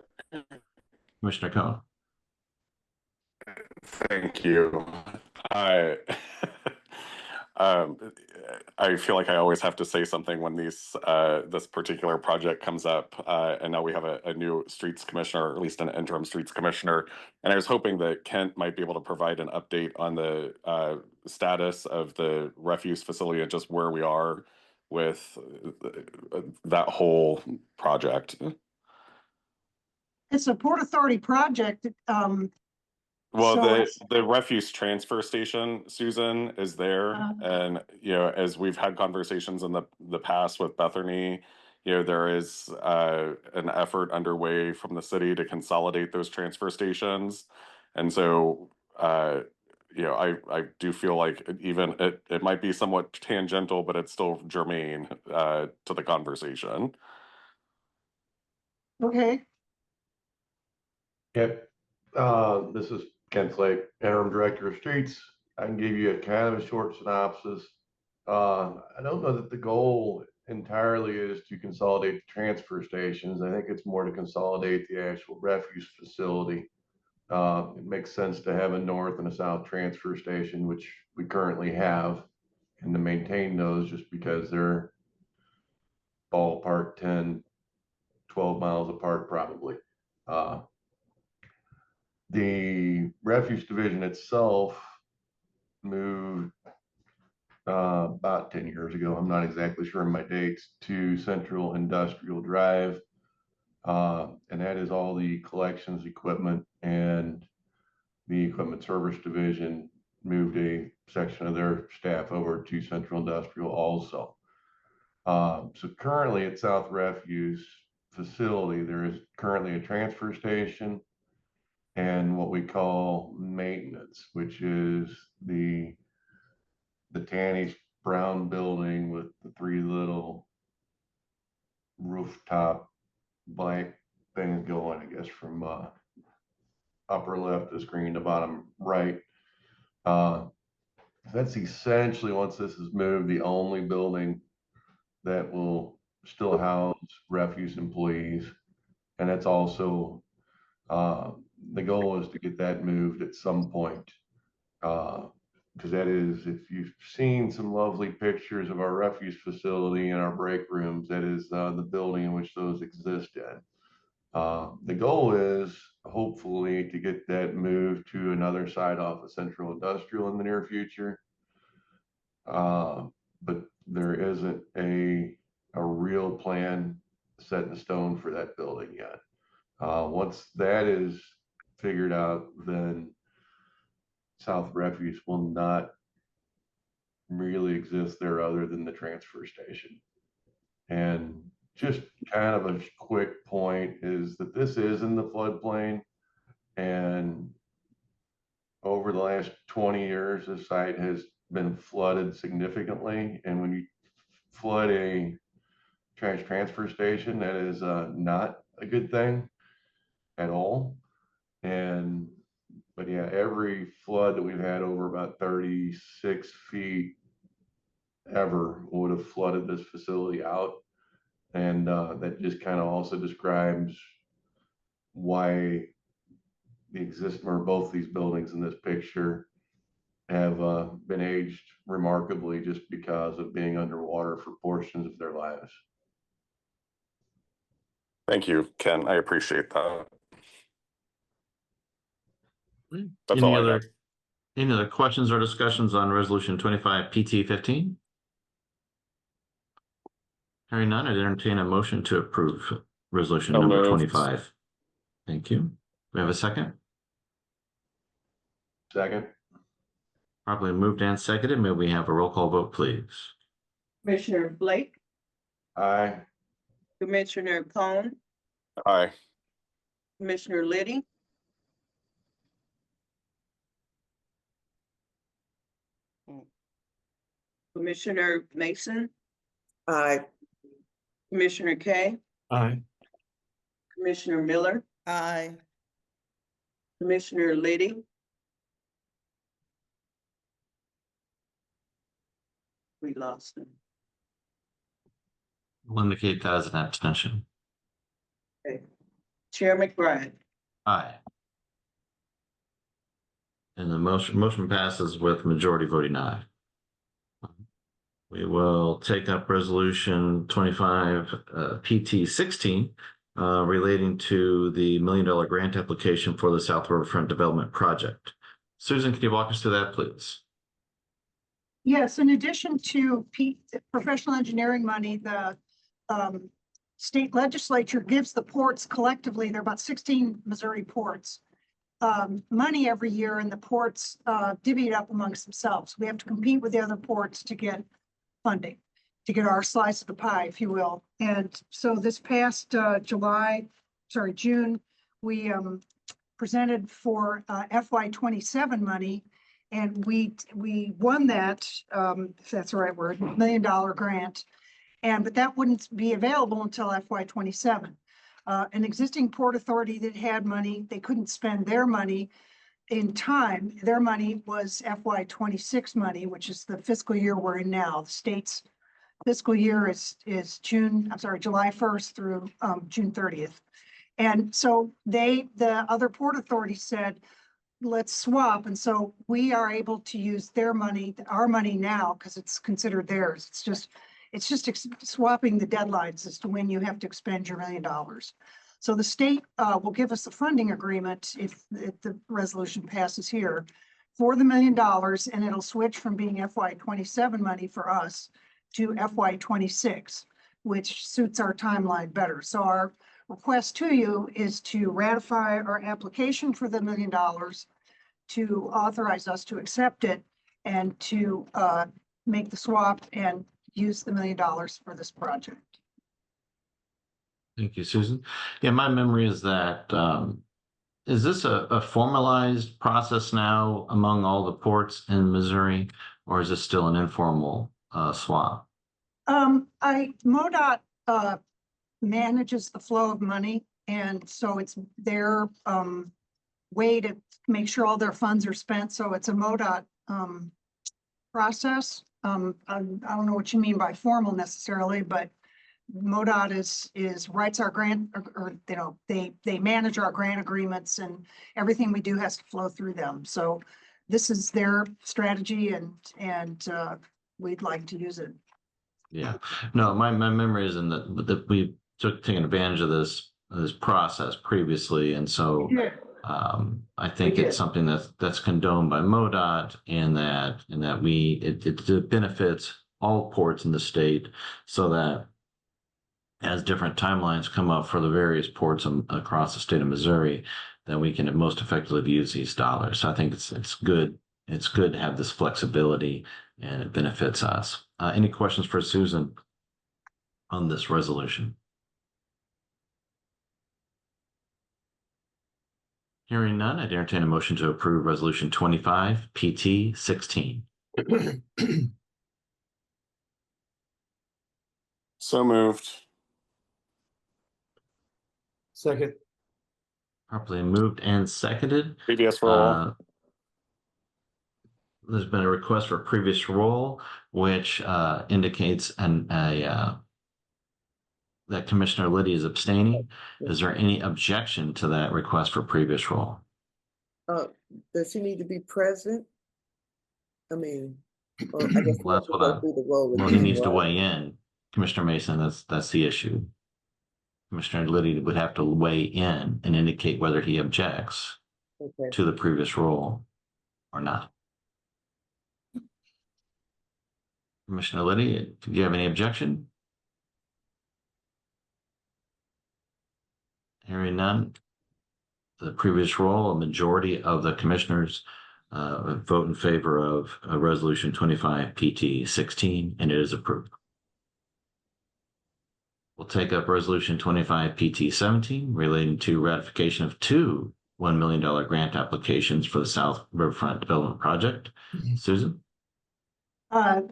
Commissioner Cohen. Thank you. I I feel like I always have to say something when this particular project comes up. And now we have a new streets commissioner, or at least an interim streets commissioner. And I was hoping that Kent might be able to provide an update on the status of the refuse facility and just where we are with that whole project. It's a Port Authority project. Well, So the refuse transfer station, Susan, is there. And, as we've had conversations in the past with Bethany, there is an effort underway from the city to consolidate those transfer stations. And so, I do feel like even it might be somewhat tangential, but it's still germane to the conversation. Okay, Yep. This is Ken Flake, interim director of streets. I can give you a kind of a short synopsis. I don't know that the goal entirely is to consolidate the transfer stations. I think it's more to consolidate the actual refuse facility. It makes sense to have a north and a south transfer station, which we currently have, and to maintain those just because they're ballpark 10, 12 miles apart probably. The refuse division itself moved about 10 years ago. I'm not exactly sure of my dates, to Central Industrial Drive. And that is all the collections equipment, and the equipment service division moved a section of their staff over to Central Industrial also. So currently at South Refuse facility, there is currently a transfer station and what we call maintenance, which is the tannish brown building with the three little rooftop blank things going, I guess, from upper left of the screen to bottom right. That's essentially, once this is moved, the only building that will still house refuse employees. And that's also the goal is to get that moved at some point. Because that is, if you've seen some lovely pictures of our refuse facility and our break rooms, that is the building in which those exist in. The goal is hopefully to get that moved to another site off of Central Industrial in the near future. But there isn't a real plan set in stone for that building yet. Once that is figured out, then South Refuse will not really exist there other than the transfer station. And just kind of a quick point is that this is in the floodplain, and over the last 20 years, the site has been flooded significantly. And when you flood a trash transfer station, that is not a good thing at all. But yeah, every flood that we've had over about 36 feet ever would have flooded this facility out. And that just kind of also describes why both these buildings in this picture have been aged remarkably, just because of being underwater for portions of their lives. Thank you, Ken. I appreciate that. That's Any all I other, got. any other questions or discussions on resolution 25 PT 15? Hearing none, I'd entertain a motion to approve resolution So number moved. 25. Thank you. We have a second? Second. Properly moved and seconded. May we have a roll call vote, please? Commissioner Blake, Aye. Commissioner Cone, Aye. Commissioner Liddy, Commissioner Mason, Aye. Commissioner Kay, Aye. Commissioner Miller, aye. Commissioner Liddy. We lost him. We'll indicate that as an abstention. Okay. Chair McBride, Aye. And the motion passes with majority voting aye. We will take up resolution 25 PT 16 relating to the $1 million grant application for the South Riverfront Development Project. Susan, can you walk us through that, please? Yes, in addition to professional engineering money, the state legislature gives the ports collectively, there are about 16 Missouri ports, money every year, and the ports divvy it up amongst themselves. We have to compete with the other ports to get funding, to get our slice of the pie, if you will. And so this past June, we presented for FY27 money, and we won that, if that's the right word, $1 million grant. But that wouldn't be available until FY27. An existing port authority that had money, they couldn't spend their money in time. Their money was FY26 money, which is the fiscal year we're in now. The state's fiscal year is July 1st through June 30th. And so the other port authorities said, let's swap. And so we are able to use their money, our money now, because it's considered theirs. It's just swapping the deadlines as to when you have to expend your $1 million. So the state will give us a funding agreement if the resolution passes here for the $1 million, and it'll switch from being FY27 money for us to FY26, which suits our timeline better. So our request to you is to ratify our application for the $1 million, to authorize us to accept it, and to make the swap and use the $1 million for this project. Thank you, Susan. Yeah, my memory is that, is this a formalized process now among all the ports in Missouri, or is this still an informal swap? MoDOT manages the flow of money, and so it's their way to make sure all their funds are spent. So it's a MoDOT process. I don't know what you mean by formal necessarily, but MoDOT writes our grant, or they manage our grant agreements, and everything we do has to flow through them. So this is their strategy, and we'd like to use it. Yeah, no, my memory is in that we taken advantage of this process previously, and so I think it's something that's condoned by MoDOT, and that it benefits all ports in the state, so that as different timelines come up for the various ports across the state of Missouri, that we can most effectively use these dollars. So I think it's good. It's good to have this flexibility, and it benefits us. Any questions for Susan on this resolution? Hearing none, I'd entertain a motion to approve resolution 25 PT 16. So moved. Second. Properly moved and seconded. Previous roll. There's been a request for previous roll, which indicates that Commissioner Liddy is abstaining. Is there any objection to that request for previous roll? Does he need to be present? I mean, I guess Well, that's what he needs to weigh in. Commissioner Mason, that's the issue. Commissioner Liddy would have to weigh in and indicate whether he objects to the previous roll or not. Commissioner Liddy, do you have any objection? Hearing none, the previous roll, a majority of the commissioners vote in favor of resolution 25 PT 16, and it is approved. We'll take up resolution 25 PT 17 relating to ratification of two $1 million grant applications for the South Riverfront Development Project. Susan?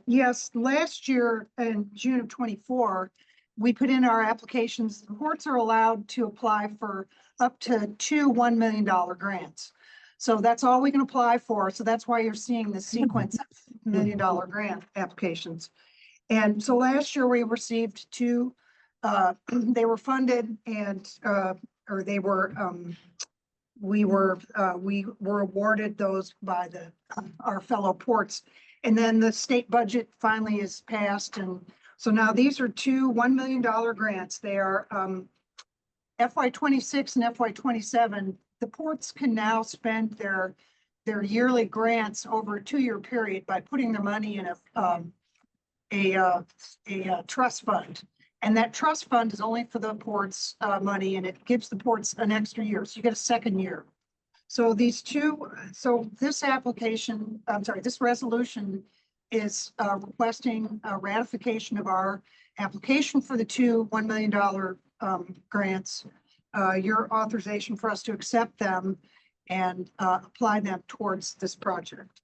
Yes, last year in June of 24, we put in our applications. The ports are allowed to apply for up to two $1 million grants. So that's all we can apply for. So that's why you're seeing the sequence of $1 million grant applications. And so last year we received two. They were funded, and or they were we were awarded those by our fellow ports. And then the state budget finally is passed. And so now these are two $1 million grants. They are FY 26 and FY 27. The ports can now spend their yearly grants over a 2-year period by putting their money in a trust fund. And that trust fund is only for the ports money, and it gives the ports an extra year. So you get a second year. So this resolution is requesting ratification of our application for the two $1 million grants, your authorization for us to accept them and apply them towards this project.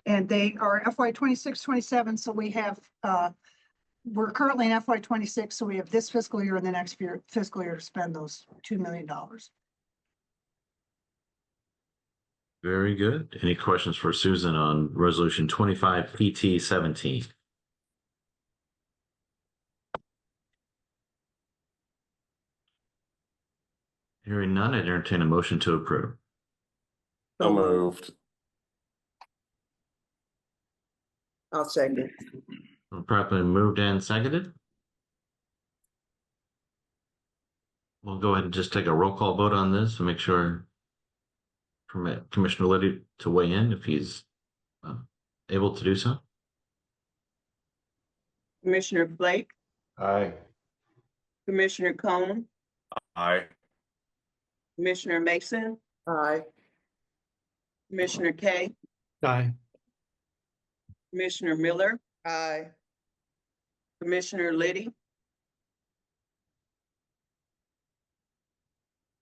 And they are FY 26, 27. So we have, we're currently in FY 26. So we have this fiscal year and the next fiscal year to spend those $2 million. Very good. Any questions for Susan on resolution 25 PT 17? Hearing none, I'd entertain a motion to approve. So moved. I'll second. Properly moved and seconded. We'll go ahead and just take a roll call vote on this to make sure, permit Commissioner Liddy to weigh in if he's able to do so. Commissioner Blake, Aye. Commissioner Cone, Aye. Commissioner Mason, Aye. Commissioner Kay, Aye. Commissioner Miller, Aye. Commissioner Liddy,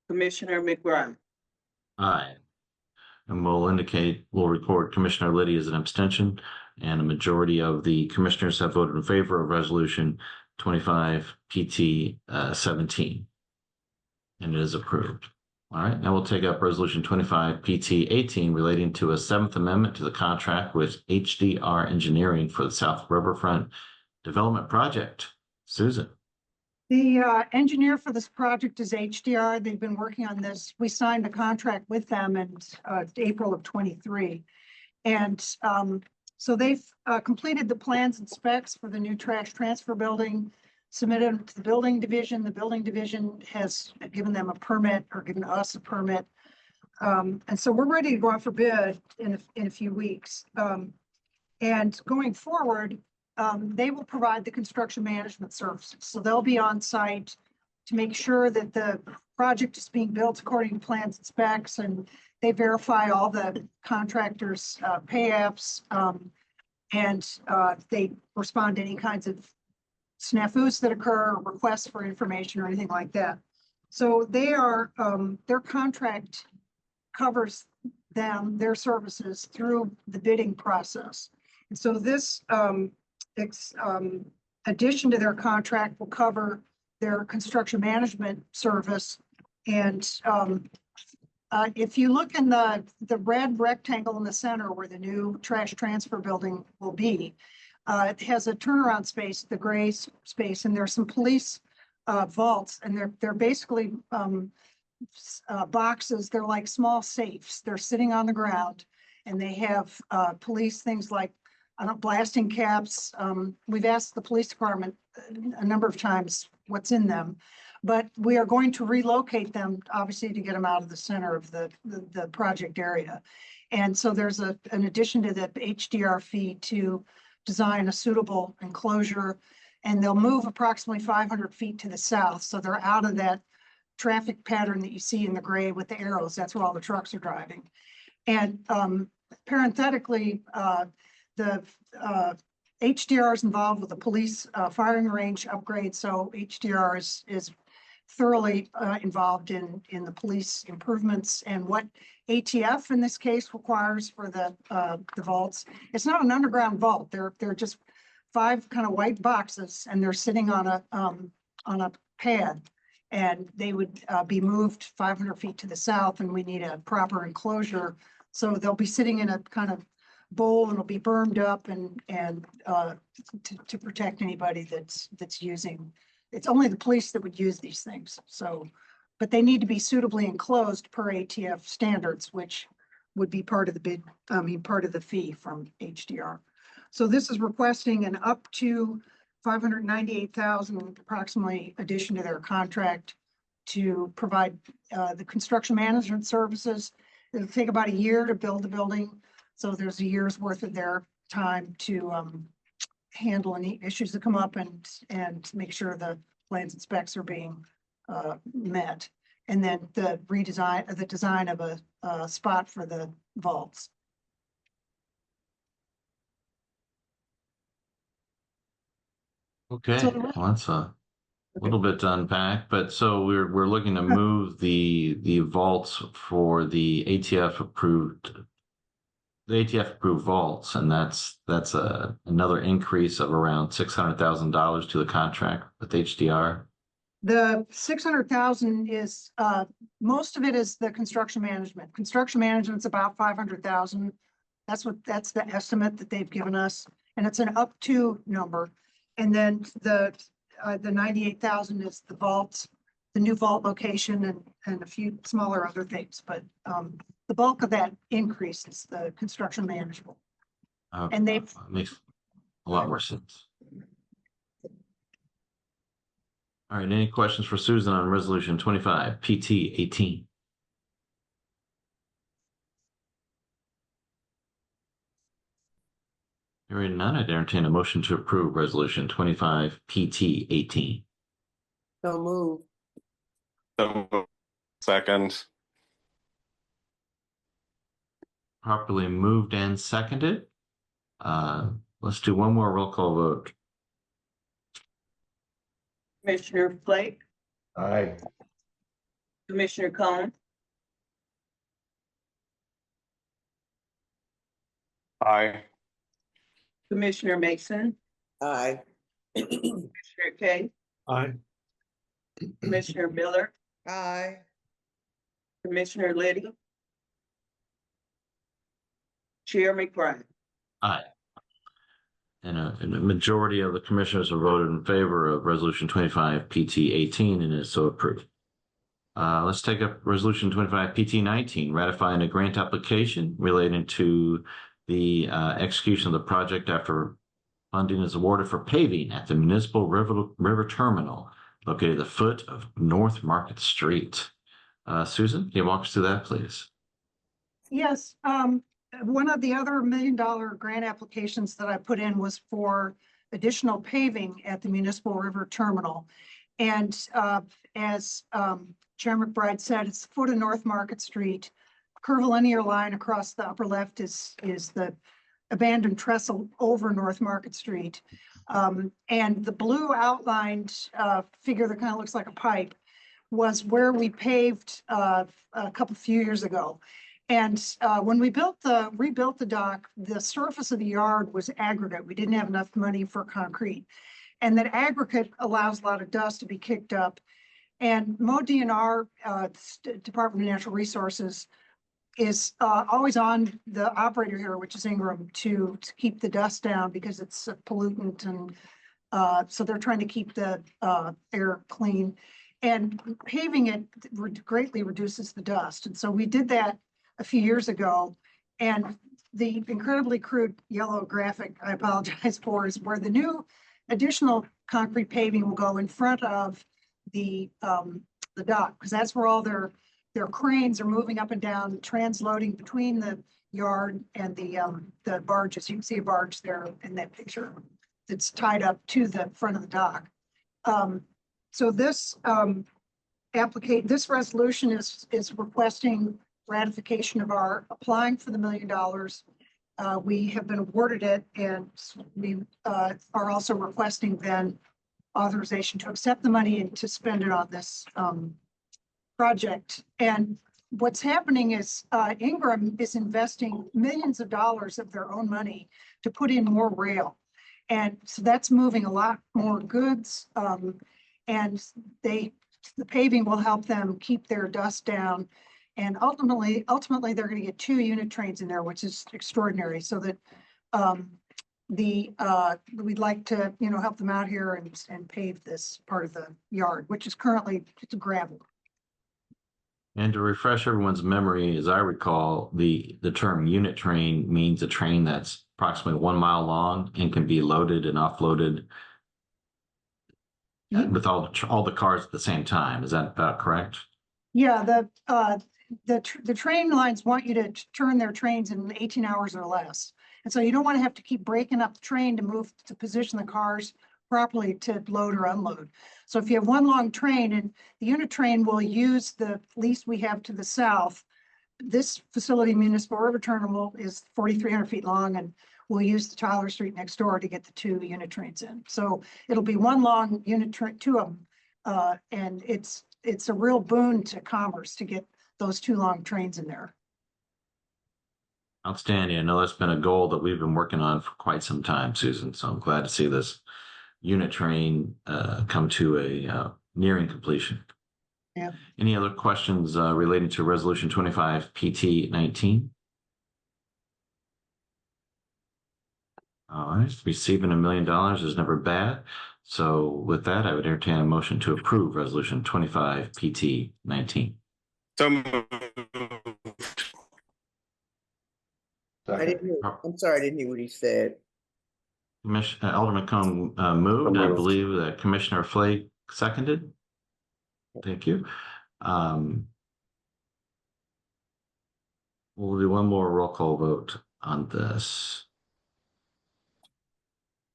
Commissioner McBride. Aye. And we'll record Commissioner Liddy as an abstention, and a majority of the commissioners have voted in favor of resolution 25 PT 17. And it is approved. All right, now we'll take up resolution 25 PT 18 relating to a 7th amendment to the contract with HDR Engineering for the South Riverfront Development Project. Susan. The engineer for this project is HDR. They've been working on this. We signed a contract with them in April of 23. And so they've completed the plans and specs for the new trash transfer building, submitted them to the building division. The building division has given them a permit, or given us a permit. And so we're ready to go out for bid in a few weeks. And going forward, they will provide the construction management services. So they'll be on site to make sure that the project is being built according to plans and specs, and they verify all the contractors' pay apps, and they respond to any kinds of snafus that occur, requests for information or anything like that. So they are, their contract covers their services through the bidding process. And so this addition to their contract will cover their construction management service. And if you look in the red rectangle in the center where the new trash transfer building will be, it has a turnaround space, the gray space, and there's some police vaults, and they're basically boxes. They're like small safes. They're sitting on the ground, and they have police things like blasting caps. We've asked the police department a number of times what's in them, but we are going to relocate them, obviously, to get them out of the center of the project area. And so there's an addition to the HDR fee to design a suitable enclosure, and they'll move approximately 500 feet to the south. So they're out of that traffic pattern that you see in the gray with the arrows. That's where all the trucks are driving. And parenthetically, the HDR is involved with the police firing range upgrade. So HDR is thoroughly involved in the police improvements, and what ATF in this case requires for the vaults. It's not an underground vault. They're just 5 kind of white boxes, and they're sitting on a pad, and they would be moved 500 feet to the south, and we need a proper enclosure. So they'll be sitting in a kind of bowl, and it'll be bermed up and to protect anybody that's using. It's only the police that would use these things. So but they need to be suitably enclosed per ATF standards, which would be part of the bid, part of the fee from HDR. So this is requesting an up to 598,000 approximately addition to their contract to provide the construction management services. It'll take about a year to build the building, so there's a year's worth of their time to handle any issues that come up and make sure the plans and specs are being met. And then the design of a spot for the vaults. Okay, So the- well, that's a little bit to unpack, but so we're looking to move the vaults for the ATF approved vaults, and that's another increase of around $600,000 to the contract with HDR. The 600,000 is, most of it is the construction management. Construction management's about 500,000. That's the estimate that they've given us, and it's an up to number. And then the 98,000 is the vaults, the new vault location and a few smaller other things, but, the bulk of that increase is the construction management. And they've, Makes a lot more sense. All right, any questions for Susan on resolution 25 PT 18? Hearing none, I'd entertain a motion to approve resolution 25 PT 18. So move. So, second. Properly moved and seconded. Let's do one more roll call vote. Commissioner Flake, Aye. Commissioner Cohen, Aye. Commissioner Mason, Aye. Commissioner Kay, Aye. Commissioner Miller, Aye. Commissioner Liddy, Chair McBride. Aye. And a majority of the commissioners have voted in favor of resolution 25 PT 18 and is so approved. Let's take up resolution 25 PT 19, ratifying a grant application relating to the execution of the project after funding is awarded for paving at the municipal river terminal located at the foot of North Market Street. Susan, can you walk us through that, please? yes, one of the other $1 million grant applications that I put in was for additional paving at the municipal river terminal. And as Chair McBride said, it's the foot of North Market Street. Curvilinear line across the upper left is the abandoned trestle over North Market Street. And the blue outlined figure that kind of looks like a pipe was where we paved a few years ago. And when we rebuilt the dock, the surface of the yard was aggregate. We didn't have enough money for concrete. And that aggregate allows a lot of dust to be kicked up. And MoDNR, Department of Natural Resources, is always on the operator here, which is Ingram, to keep the dust down because it's a pollutant. And so they're trying to keep the air clean. And paving it greatly reduces the dust. And so we did that a few years ago, and the incredibly crude yellow graphic, I apologize for, is where the new additional concrete paving will go in front of the dock, because that's where all their cranes are moving up and down, transloading between the yard and the barges. You can see a barge there in that picture that's tied up to the front of the dock. So this this resolution is requesting ratification of our applying for the $1 million. We have been awarded it, and we are also requesting then authorization to accept the money and to spend it on this project. And what's happening is Ingram is investing millions of dollars of their own money to put in more rail. And so that's moving a lot more goods. And the paving will help them keep their dust down. And ultimately, they're going to get 2 unit trains in there, which is extraordinary. So that we'd like to, help them out here and pave this part of the yard, which is currently it's gravel. And to refresh everyone's memory, as I recall, the term unit train means a train that's approximately 1 mile long and can be loaded and offloaded with all the cars at the same time. Is that about correct? Yeah, the train lines want you to turn their trains in 18 hours or less. And so you don't want to have to keep breaking up the train to move to position the cars properly to load or unload. So if you have one long train, and the unit train will use the lease we have to the south, this facility, Municipal River Terminal, is 4,300 feet long, and we'll use the Tyler Street next door to get the 2 unit trains in. So it'll be one long unit train, 2 of them. And it's a real boon to commerce to get those 2 long trains in there. Outstanding. I know that's been a goal that we've been working on for quite some time, Susan. So I'm glad to see this unit train come to a nearing completion. Yeah. Any other questions relating to Resolution 25 PT 19? All right, receiving $1 million is never bad. So with that, I would entertain a motion to approve Resolution 25 PT 19. So moved. I didn't hear, I'm sorry, I didn't hear what he said. Alderman Cone moved. I Moved. believe that Commissioner Flake seconded. Thank you. We'll do one more roll call vote on this.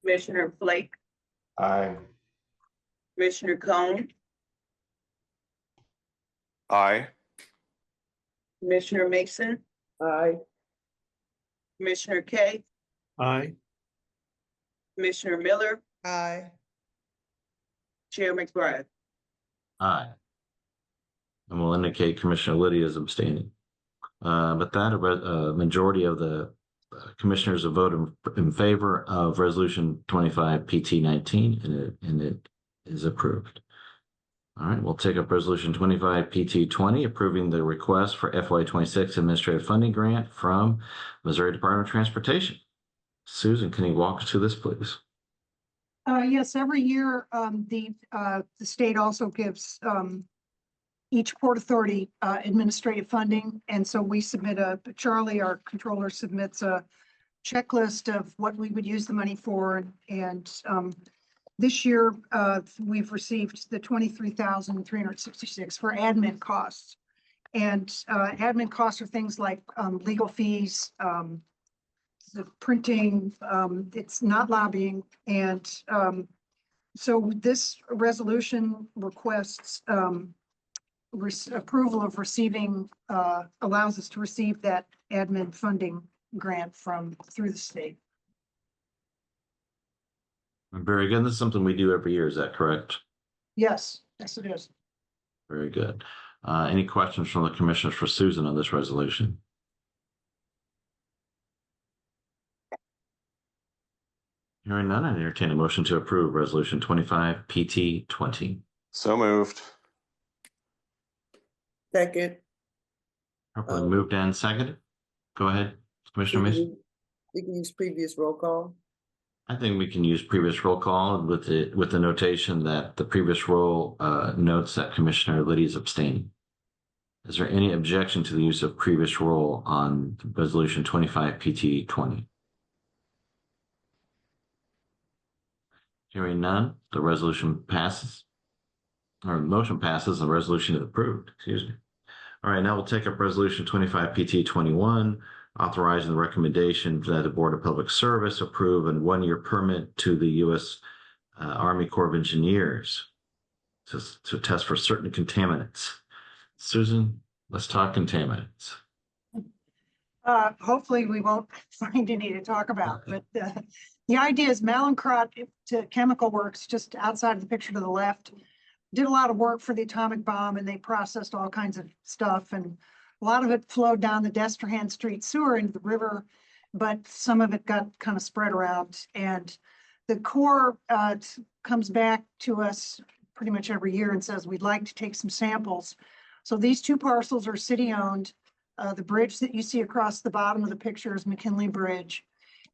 Commissioner Flake, Aye. Commissioner Cone, Aye. Commissioner Mason, Aye. Commissioner Kay, Aye. Commissioner Miller, Aye. Chair McBride. Aye. And we'll indicate Commissioner Liddy is abstaining. But that a majority of the commissioners have voted in favor of Resolution 25 PT 19, and it is approved. All right, we'll take up Resolution 25 PT 20, approving the request for FY26 administrative funding grant from Missouri Department of Transportation. Susan, can you walk us through this, please? Yes, every year, the state also gives each port authority administrative funding. And so we submit Charlie, our controller, submits a checklist of what we would use the money for. And this year, we've received the $23,366 for admin costs. And admin costs are things like legal fees, the printing, it's not lobbying. And so this resolution requests approval of receiving, allows us to receive that admin funding grant through the state. Very good. This is something we do every year. Is that correct? Yes, yes, it is. Very good. Any questions from the commissioners for Susan on this resolution? Hearing none, I entertain a motion to approve Resolution 25 PT 20. So moved. Second. Properly moved and seconded. Go ahead, Commissioner Mason. We can use previous roll call. I think we can use previous roll call with the notation that the previous roll notes that Commissioner Liddy is abstaining. Is there any objection to the use of previous roll on Resolution 25 PT 20? Hearing none, the resolution passes. Or motion passes and the resolution is approved. Excuse me. All right, now we'll take up Resolution 25 PT 21, authorizing the recommendation that the Board of Public Service approve a 1-year permit to the U.S. Army Corps of Engineers to test for certain contaminants. Susan, let's talk contaminants. Hopefully we won't find any to talk about, but the idea is Mallinckrodt to Chemical Works, just outside of the picture to the left, did a lot of work for the atomic bomb, and they processed all kinds of stuff, and a lot of it flowed down the Destrehan Street sewer into the river, but some of it got kind of spread around. And the Corps comes back to us pretty much every year and says, we'd like to take some samples. So these 2 parcels are city-owned. The bridge that you see across the bottom of the picture is McKinley Bridge.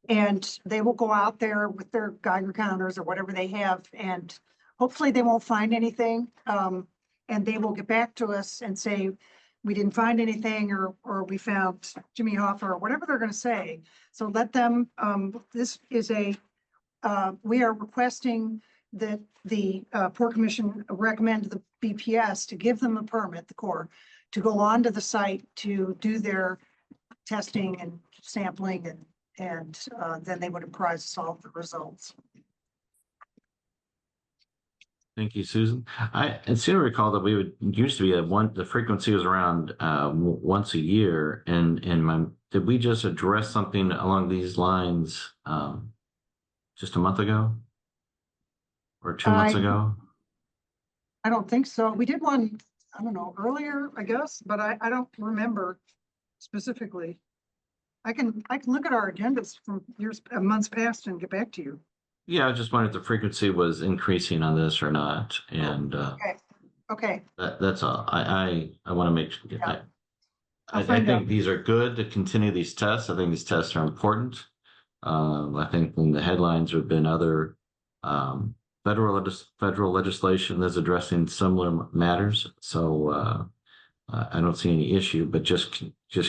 And they will go out there with their Geiger counters or whatever they have, and hopefully they won't find anything. And they will get back to us and say, we didn't find anything, or we found Jimmy Hoffa, or whatever they're gonna say. So let them, this is we are requesting that the Port Commission recommend to the BPS to give them a permit, the Corps, to go onto the site to do their testing and sampling, and then they would apprise us all of the results. Thank you, Susan. I seem to recall that we would used to be the frequency was around once a year, and did we just address something along these lines just a month ago or 2 months ago? I don't think so. We did one, I don't know, earlier, I guess, but I don't remember specifically. I can look at our agendas from months past and get back to you. Yeah, I just wondered if the frequency was increasing on this or not, and Okay. that's all. I want to make sure. Yeah. I think these are good to continue these tests. I think these tests are important. I think in the headlines there have been other federal legislation that's addressing similar matters. So I don't see any issue, but just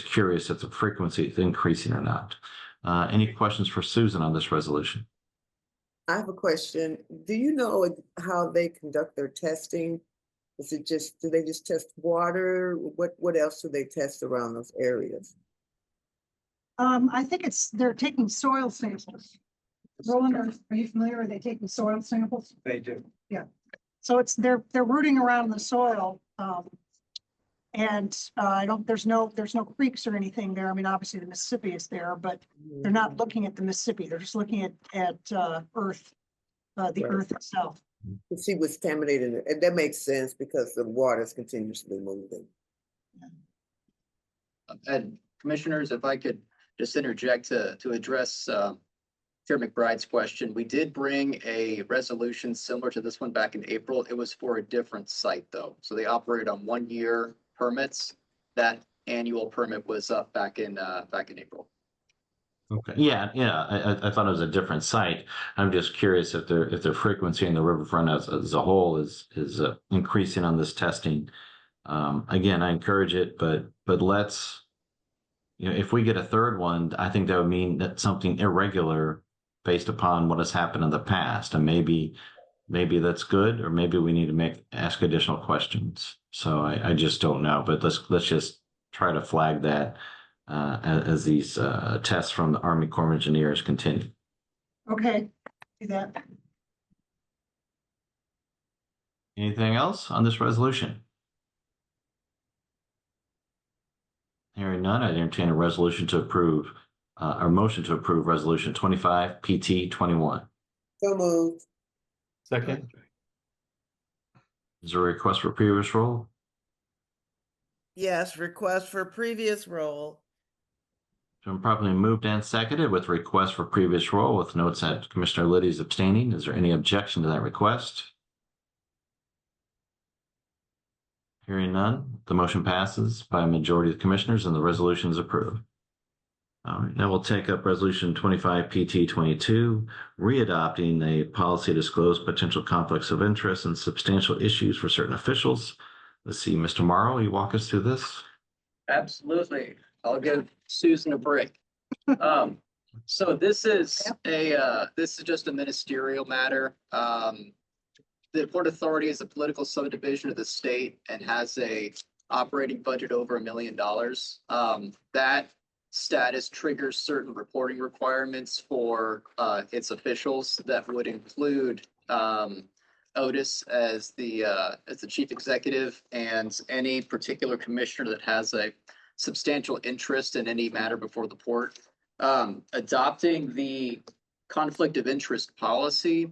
curious if the frequency is increasing or not. Any questions for Susan on this resolution? I have a question. Do you know how they conduct their testing? Is it do they just test water? What else do they test around those areas? I think they're taking soil samples. Roland, are you familiar? Are they taking soil samples? They do. Yeah. So they're rooting around the soil. And there's no creeks or anything there. I mean, obviously the Mississippi is there, but they're not looking at the Mississippi. They're just looking at earth, the earth itself. To see what's contaminated, and that makes sense because the water is continuously moving. And commissioners, if I could just interject to address Chair McBride's question, we did bring a resolution similar to this one back in April. It was for a different site though. So they operate on 1-year permits. That annual permit was up back in April. Okay. Yeah. I thought it was a different site. I'm just curious if their frequency in the riverfront as a whole is increasing on this testing. Again, I encourage it, but let's, if we get a third one, I think that would mean that something irregular based upon what has happened in the past, and maybe that's good, or maybe we need to ask additional questions. So I just don't know, but let's just try to flag that as these tests from the Army Corps of Engineers continue. Okay, do that. Anything else on this resolution? Hearing none, I entertain a resolution to approve, or motion to approve resolution 25 PT 21. So moved. Second. Is there a request for previous roll? Yes, request for previous roll. It's been properly moved and seconded with request for previous roll with notes that Commissioner Liddy is abstaining. Is there any objection to that request? Hearing none, the motion passes by a majority of the commissioners and the resolution is approved. All right, now we'll take up resolution 25 PT 22, readopting a policy to disclose potential conflicts of interest and substantial issues for certain officials. Let's see, Mr. Morrow, will you walk us through this? Absolutely. I'll give Susan a break. So this is just a ministerial matter. The Port Authority is a political subdivision of the state and has a operating budget over $1 million. That status triggers certain reporting requirements for its officials that would include Otis as the chief executive and any particular commissioner that has a substantial interest in any matter before the port. Adopting the conflict of interest policy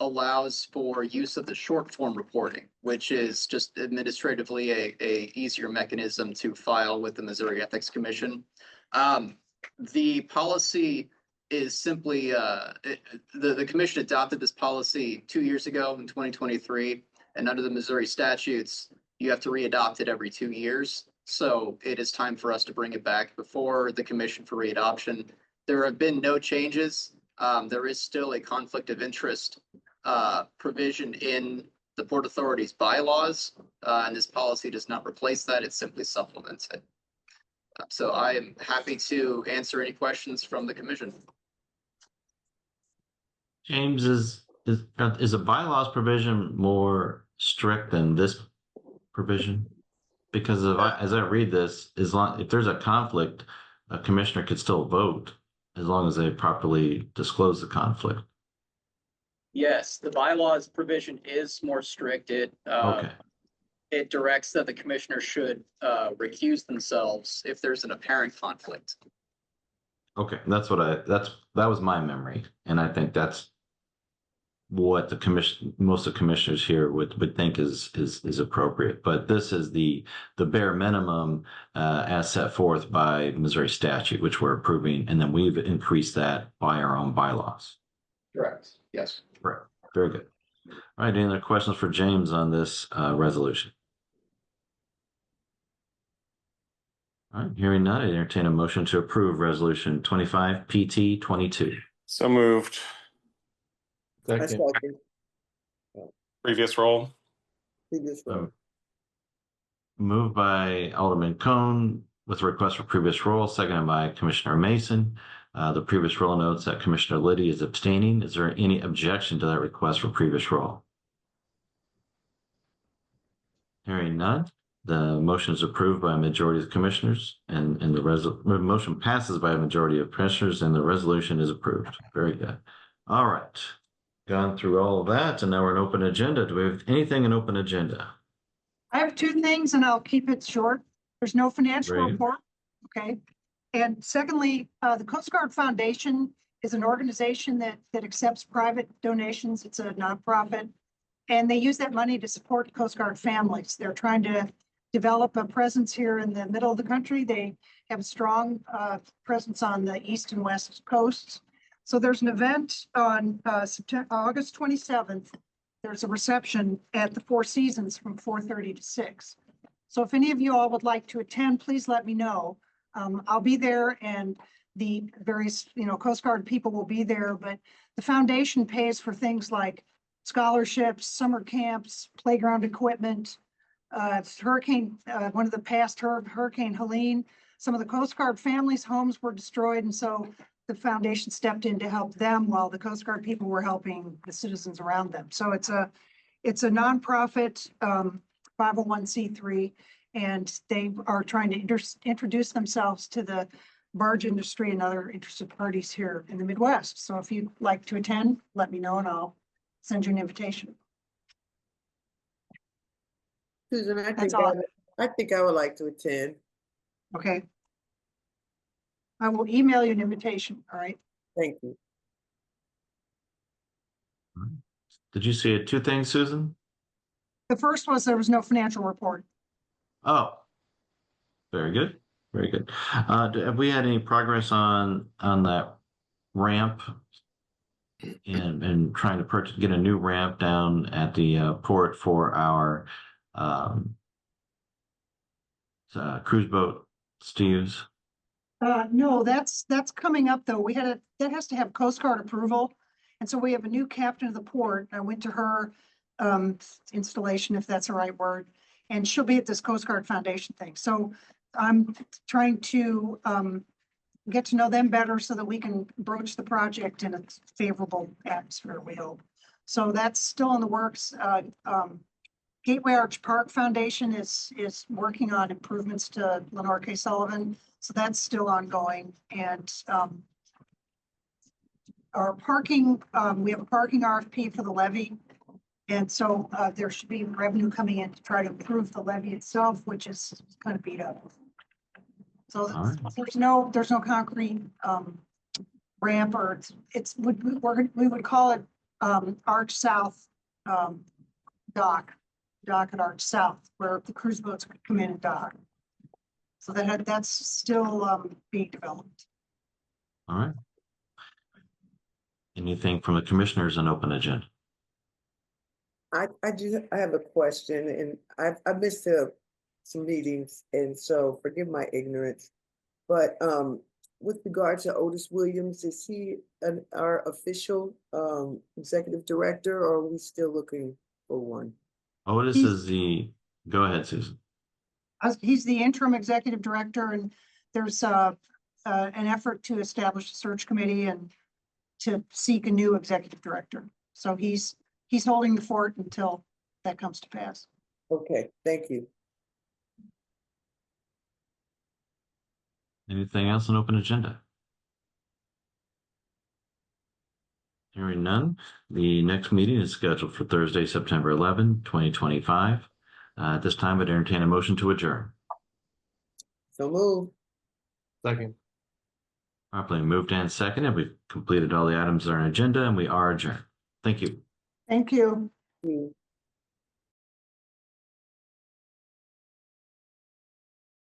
allows for use of the short form reporting, which is just administratively a easier mechanism to file with the Missouri Ethics Commission. The policy is simply the commission adopted this policy 2 years ago in 2023, and under the Missouri statutes, you have to readopt it every 2 years. So it is time for us to bring it back before the commission for readoption. There have been no changes. There is still a conflict of interest provision in the Port Authority's bylaws, and this policy does not replace that, it simply supplements it. So I am happy to answer any questions from the commission. James, is a bylaws provision more strict than this provision? Because as I read this, if there's a conflict, a commissioner could still vote as long as they properly disclose the conflict. Yes, the bylaws provision is more strict. Okay. It directs that the commissioner should recuse themselves if there's an apparent conflict. Okay, that was my memory, and I think that's what most of the commissioners here would think is appropriate. But this is the bare minimum as set forth by Missouri statute, which we're approving, and then we've increased that by our own bylaws. Correct. Yes. Right. Very good. All right. Any other questions for James on this resolution? All right. Hearing none, I entertain a motion to approve resolution 25 PT 22. So moved. I Second. second. Previous roll. Previous roll. Moved by Alderman Cone with a request for previous roll, seconded by Commissioner Mason. The previous roll notes that Commissioner Liddy is abstaining. Is there any objection to that request for previous roll? Hearing none, the motion is approved by a majority of commissioners, and the motion passes by a majority of commissioners, and the resolution is approved. Very good. All right. Gone through all of that, and now we're in open agenda. Do we have anything in open agenda? I have two things and I'll keep it short. There's no financial Great. report. Okay. And secondly, the Coast Guard Foundation is an organization that accepts private donations. It's a nonprofit. And they use that money to support Coast Guard families. They're trying to develop a presence here in the middle of the country. They have a strong presence on the east and west coasts. So there's an event on August 27th. There's a reception at the Four Seasons from 4:30 to 6. So if any of you all would like to attend, please let me know. I'll be there, and the various, Coast Guard people will be there, but the foundation pays for things like scholarships, summer camps, playground equipment. One of the past Hurricane Helene, some of the Coast Guard families' homes were destroyed, and so the foundation stepped in to help them while the Coast Guard people were helping the citizens around them. So it's a nonprofit 501c3, and they are trying to introduce themselves to the barge industry and other interested parties here in the Midwest. So if you'd like to attend, let me know and I'll send you an invitation. Susan, I That's think all. I think I would like to attend. Okay. I will email you an invitation, all right? Thank you. Did you see two things, Susan? The first was there was no financial report. Oh, very good. Very good. Have we had any progress on that ramp and trying to get a new ramp down at the port for our cruise boat, Steve's? No, that's coming up though. That has to have Coast Guard approval. And so we have a new captain of the port. I went to her installation, if that's the right word, and she'll be at this Coast Guard Foundation thing. So I'm trying to get to know them better so that we can broach the project in a favorable atmosphere, we hope. So that's still in the works. Gateway Arch Park Foundation is working on improvements to Lenore K. Sullivan. So that's still ongoing. And our parking, we have a parking RFP for the levee. And so there should be revenue coming in to try to improve the levee itself, which is kind of beat up. So there's no concrete ramp, or we would call it Arch South dock at Arch South, where the cruise boats would come in and dock. So that's still being developed. All right. Anything from the commissioners on open agenda? I have a question, and I missed some meetings, and so forgive my ignorance. But with regard to Otis Williams, is he our official executive director, or are we still looking for one? Otis He's- is go ahead, Susan. He's the interim executive director, and there's an effort to establish a search committee and to seek a new executive director. So he's holding the fort until that comes to pass. Okay, thank you. Anything else on open agenda? Hearing none, the next meeting is scheduled for Thursday, September 11, 2025. At this time, I'd entertain a motion to adjourn. So move. Second. Properly moved and seconded. We've completed all the items on our agenda and we are adjourned. Thank you. Thank you. Mm.